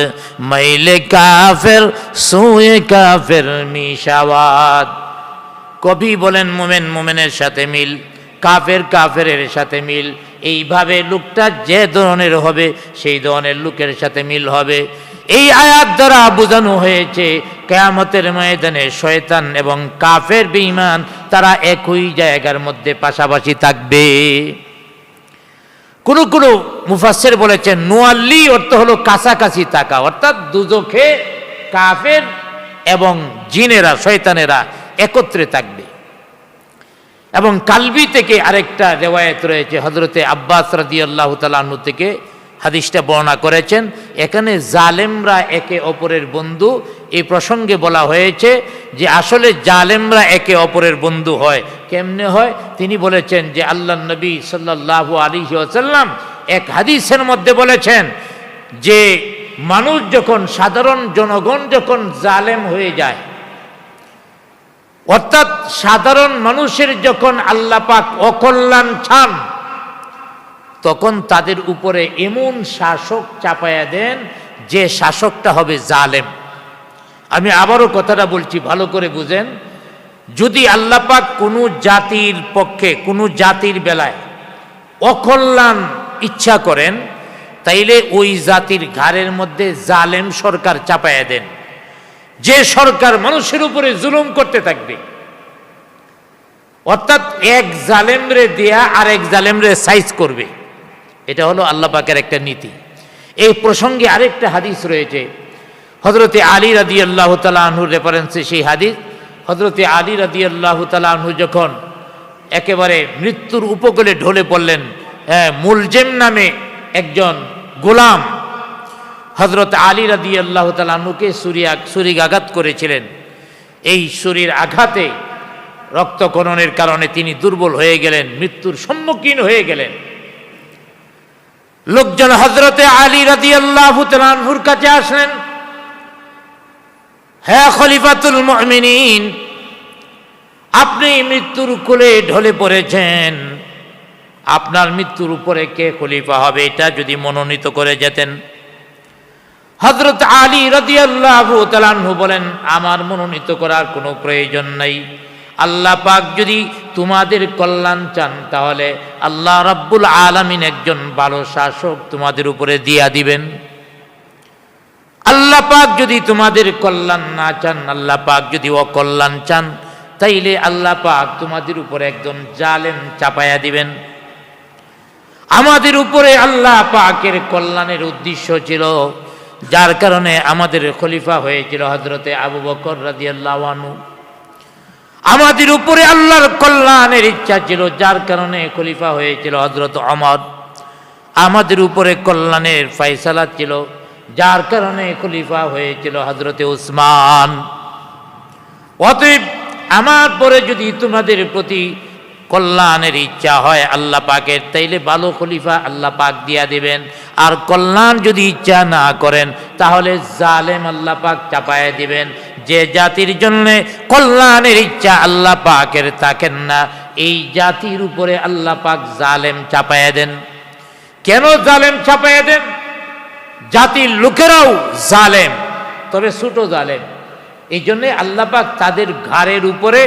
মাইলে কাফের সোয়ে কাফের মিশাওয়াদ। কবি বলেন, মোমেনের সাথে মিল, কাফেরের সাথে মিল। এইভাবে লোকটা যে ধরনের হবে, সেই ধরনের লোকের সাথে মিল হবে। এই আয়াত দ্বারা বোঝানো হয়েছে, কিয়ামতের ময়দানে শয়তান এবং কাফের বেঈমান তারা একই জায়গার মধ্যে পাশাপাশি থাকবে। কোন মুফাসসির বলেছেন, নুওয়াল্লি অর্থ হলো কাছাকাছি থাকা, অর্থাৎ দুজখে কাফের এবং জিনেরা, শয়তানেরা একত্রে থাকবে। এবং কালবি থেকে আরেকটা রিওয়ায়াত রয়েছে, হযরতে আব্বাস রাদিয়াল্লাহু তাআলা আনহু থেকে হাদিসটা বর্ণনা করেছেন। এখানে জালেমরা একে অপরের বন্ধু, এই প্রসঙ্গে বলা হয়েছে যে আসলে জালেমরা একে অপরের বন্ধু হয়। কেমনে হয়? তিনি বলেছেন যে আল্লাহর নবী সাল্লাল্লাহু আলাইহি ওয়াসাল্লাম এক হাদিসের মধ্যে বলেছেন যে মানুষ যখন, সাধারণ জনগণ যখন জালেম হয়ে যায়, অর্থাৎ সাধারণ মানুষের যখন আল্লাহ পাক অকল্যাণ চান, তখন তাদের উপরে এমন শাসক চাপায়া দেন যে শাসকটা হবে জালেম। আমি আবারও কথাটা বলছি, ভালো করে বুঝেন। যদি আল্লাহ পাক কোনো জাতির পক্ষে, কোনো জাতির বেলায় অকল্যাণ ইচ্ছা করেন, তাইলে ওই জাতির ঘাড়ের মধ্যে জালেম সরকার চাপায়া দেন, যে সরকার মানুষের উপরে জুলুম করতে থাকবে। অর্থাৎ এক জালেমরে দেয়া আর এক জালেমরে সাইজ করবে। এটা হলো আল্লাহ পাকের একটা নীতি। এই প্রসঙ্গে আরেকটা হাদিস রয়েছে, হযরতে আলী রাদিয়াল্লাহু তাআলা আনহুর রেফারেন্সে সেই হাদিস। হযরতে আলী রাদিয়াল্লাহু তাআলা আনহু যখন একেবারে মৃত্যুর উপকূলে ঢলে পড়লেন, মুলজেম নামে একজন গোলাম হযরত আলী রাদিয়াল্লাহু তাআলা আনহুকে ছুরিকাঘাত করেছিলেন। এই ছুরির আঘাতে রক্তক্ষরণের কারণে তিনি দুর্বল হয়ে গেলেন, মৃত্যুর সম্মুখীন হয়ে গেলেন। লোকজন হযরতে আলী রাদিয়াল্লাহু তাআলা আনহুর কাছে আসলেন, হে খলিফাতুল মুমিনিন, আপনি মৃত্যুর কোলে ঢলে পড়েছেন, আপনার মৃত্যুর উপরে কে খলিফা হবে এটা যদি মনোনীত করে যেতেন। হযরত আলী রাদিয়াল্লাহু তাআলা আনহু বলেন, আমার মনোনীত করার কোনো প্রয়োজন নাই। আল্লাহ পাক যদি তোমাদের কল্যাণ চান, তাহলে আল্লাহ রাব্বুল আলামিন একজন ভালো শাসক তোমাদের উপরে দিয়া দিবেন। আল্লাহ পাক যদি তোমাদের কল্যাণ না চান, আল্লাহ পাক যদি অকল্যাণ চান, তাইলে আল্লাহ পাক তোমাদের উপরে একজন জালেম চাপায়া দিবেন। আমাদের উপরে আল্লাহ পাকের কল্যাণের উদ্দেশ্য ছিল, যার কারণে আমাদের খলিফা হয়েছিল হযরতে আবু বকর রাদিয়াল্লাহু আনহু। আমাদের উপরে আল্লাহর কল্যাণের ইচ্ছা ছিল, যার কারণে খলিফা হয়েছিল হযরত ওমর। আমাদের উপরে কল্যাণের ফয়সালা ছিল, যার কারণে খলিফা হয়েছিল হযরতে উসমান। অতএব আমার পরে যদি তোমাদের প্রতি কল্যাণের ইচ্ছা হয় আল্লাহ পাকের, তাইলে ভালো খলিফা আল্লাহ পাক দিয়া দিবেন। আর কল্যাণ যদি ইচ্ছা না করেন, তাহলে জালেম আল্লাহ পাক চাপায়া দিবেন। যে জাতির জন্য কল্যাণের ইচ্ছা আল্লাহ পাকের থাকেন না, এই জাতির উপরে আল্লাহ পাক জালেম চাপায়া দেন। কেন জালেম চাপায়া দেন? জাতির লোকেরাও জালেম, তবে ছোট জালেম। এই জন্যে আল্লাহ পাক তাদের ঘাড়ের উপরে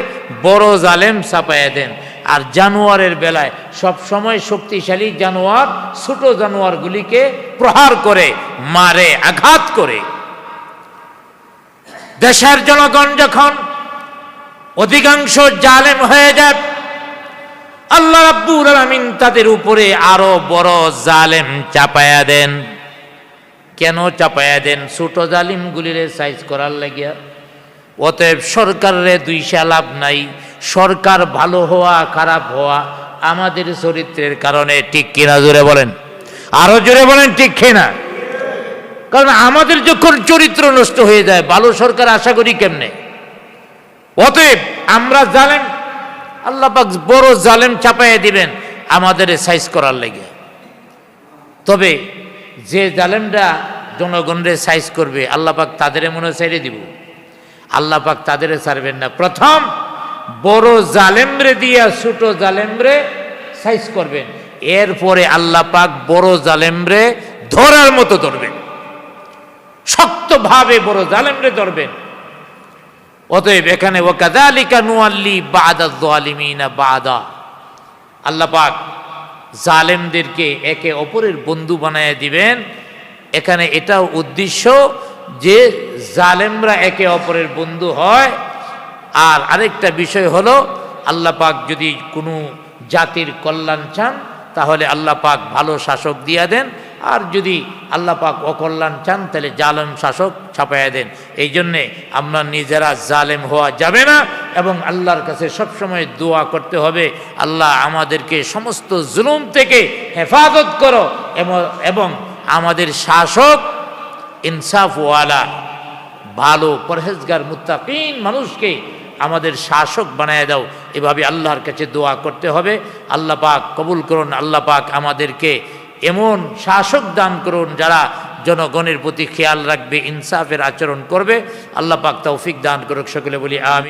বড় জালেম চাপায়া দেন। আর জানোয়ারের বেলায় সব সময় শক্তিশালী জানোয়ার ছোট জানোয়ারগুলিকে প্রহার করে, মারে, আঘাত করে। দেশের জনগণ যখন অধিকাংশ জালেম হয়ে যায়, আল্লাহ রাব্বুল আলামিন তাদের উপরে আরো বড় জালেম চাপায়া দেন। কেন চাপায়া দেন? ছোট জালিমগুলিরে সাইজ করার লাগিয়া। অতএব সরকারের দুইশা লাভ নাই। সরকার ভালো হওয়া খারাপ হওয়া আমাদের চরিত্রের কারণে, ঠিক কিনা? জোরে বলেন, আরো জোরে বলেন, ঠিক কিনা? কারণ আমাদের যখন চরিত্র নষ্ট হয়ে যায়, ভালো সরকার আশা করি কেমনে? অতএব আমরা জালেম, আল্লাহ পাক বড় জালেম চাপাইয়া দিবেন আমাদের সাইজ করার লাগে। তবে যে জালেমরা জনগণের সাইজ করবে, আল্লাহ পাক তাদের মনে ছেড়ে দিব? আল্লাহ পাক তাদের ছাড়বেন না। প্রথম বড় জালেমরে দিয়া ছোট জালেমরে সাইজ করবেন, এরপরে আল্লাহ পাক বড় জালেমরে ধরার মতো ধরবেন, শক্তভাবে বড় জালেমরে ধরবেন। অতএব এখানে ওয়াকাযালিকা নুআল্লি বা'দাজ যালিমিনা বা'দা, আল্লাহ পাক জালেমদেরকে একে অপরের বন্ধু বানায় দিবেন। এখানে এটাও উদ্দেশ্য যে জালেমরা একে অপরের বন্ধু হয়। আর আরেকটা বিষয় হলো, আল্লাহ পাক যদি কোনো জাতির কল্যাণ চান, তাহলে আল্লাহ পাক ভালো শাসক দিয়া দেন। আর যদি আল্লাহ পাক অকল্যাণ চান, তাহলে জালেম শাসক ছাপাইয়া দেন। এই জন্যে আমরা নিজেরা জালেম হওয়া যাবে না, এবং আল্লাহর কাছে সবসময় দোয়া করতে হবে, আল্লাহ আমাদেরকে সমস্ত জুলুম থেকে হেফাজত করো, এবং আমাদের শাসক ইনসাফওয়ালা, ভালো পরহেজগার মুত্তাকিন মানুষকে আমাদের শাসক বানায় দাও। এভাবে আল্লাহর কাছে দোয়া করতে হবে। আল্লাহ পাক কবুল করুন। আল্লাহ পাক আমাদেরকে এমন শাসক দান করুন যারা জনগণের প্রতি খেয়াল রাখবে, ইনসাফের আচরণ করবে। আল্লাহ পাক তৌফিক দান করুক। সকলে বলি আমিন।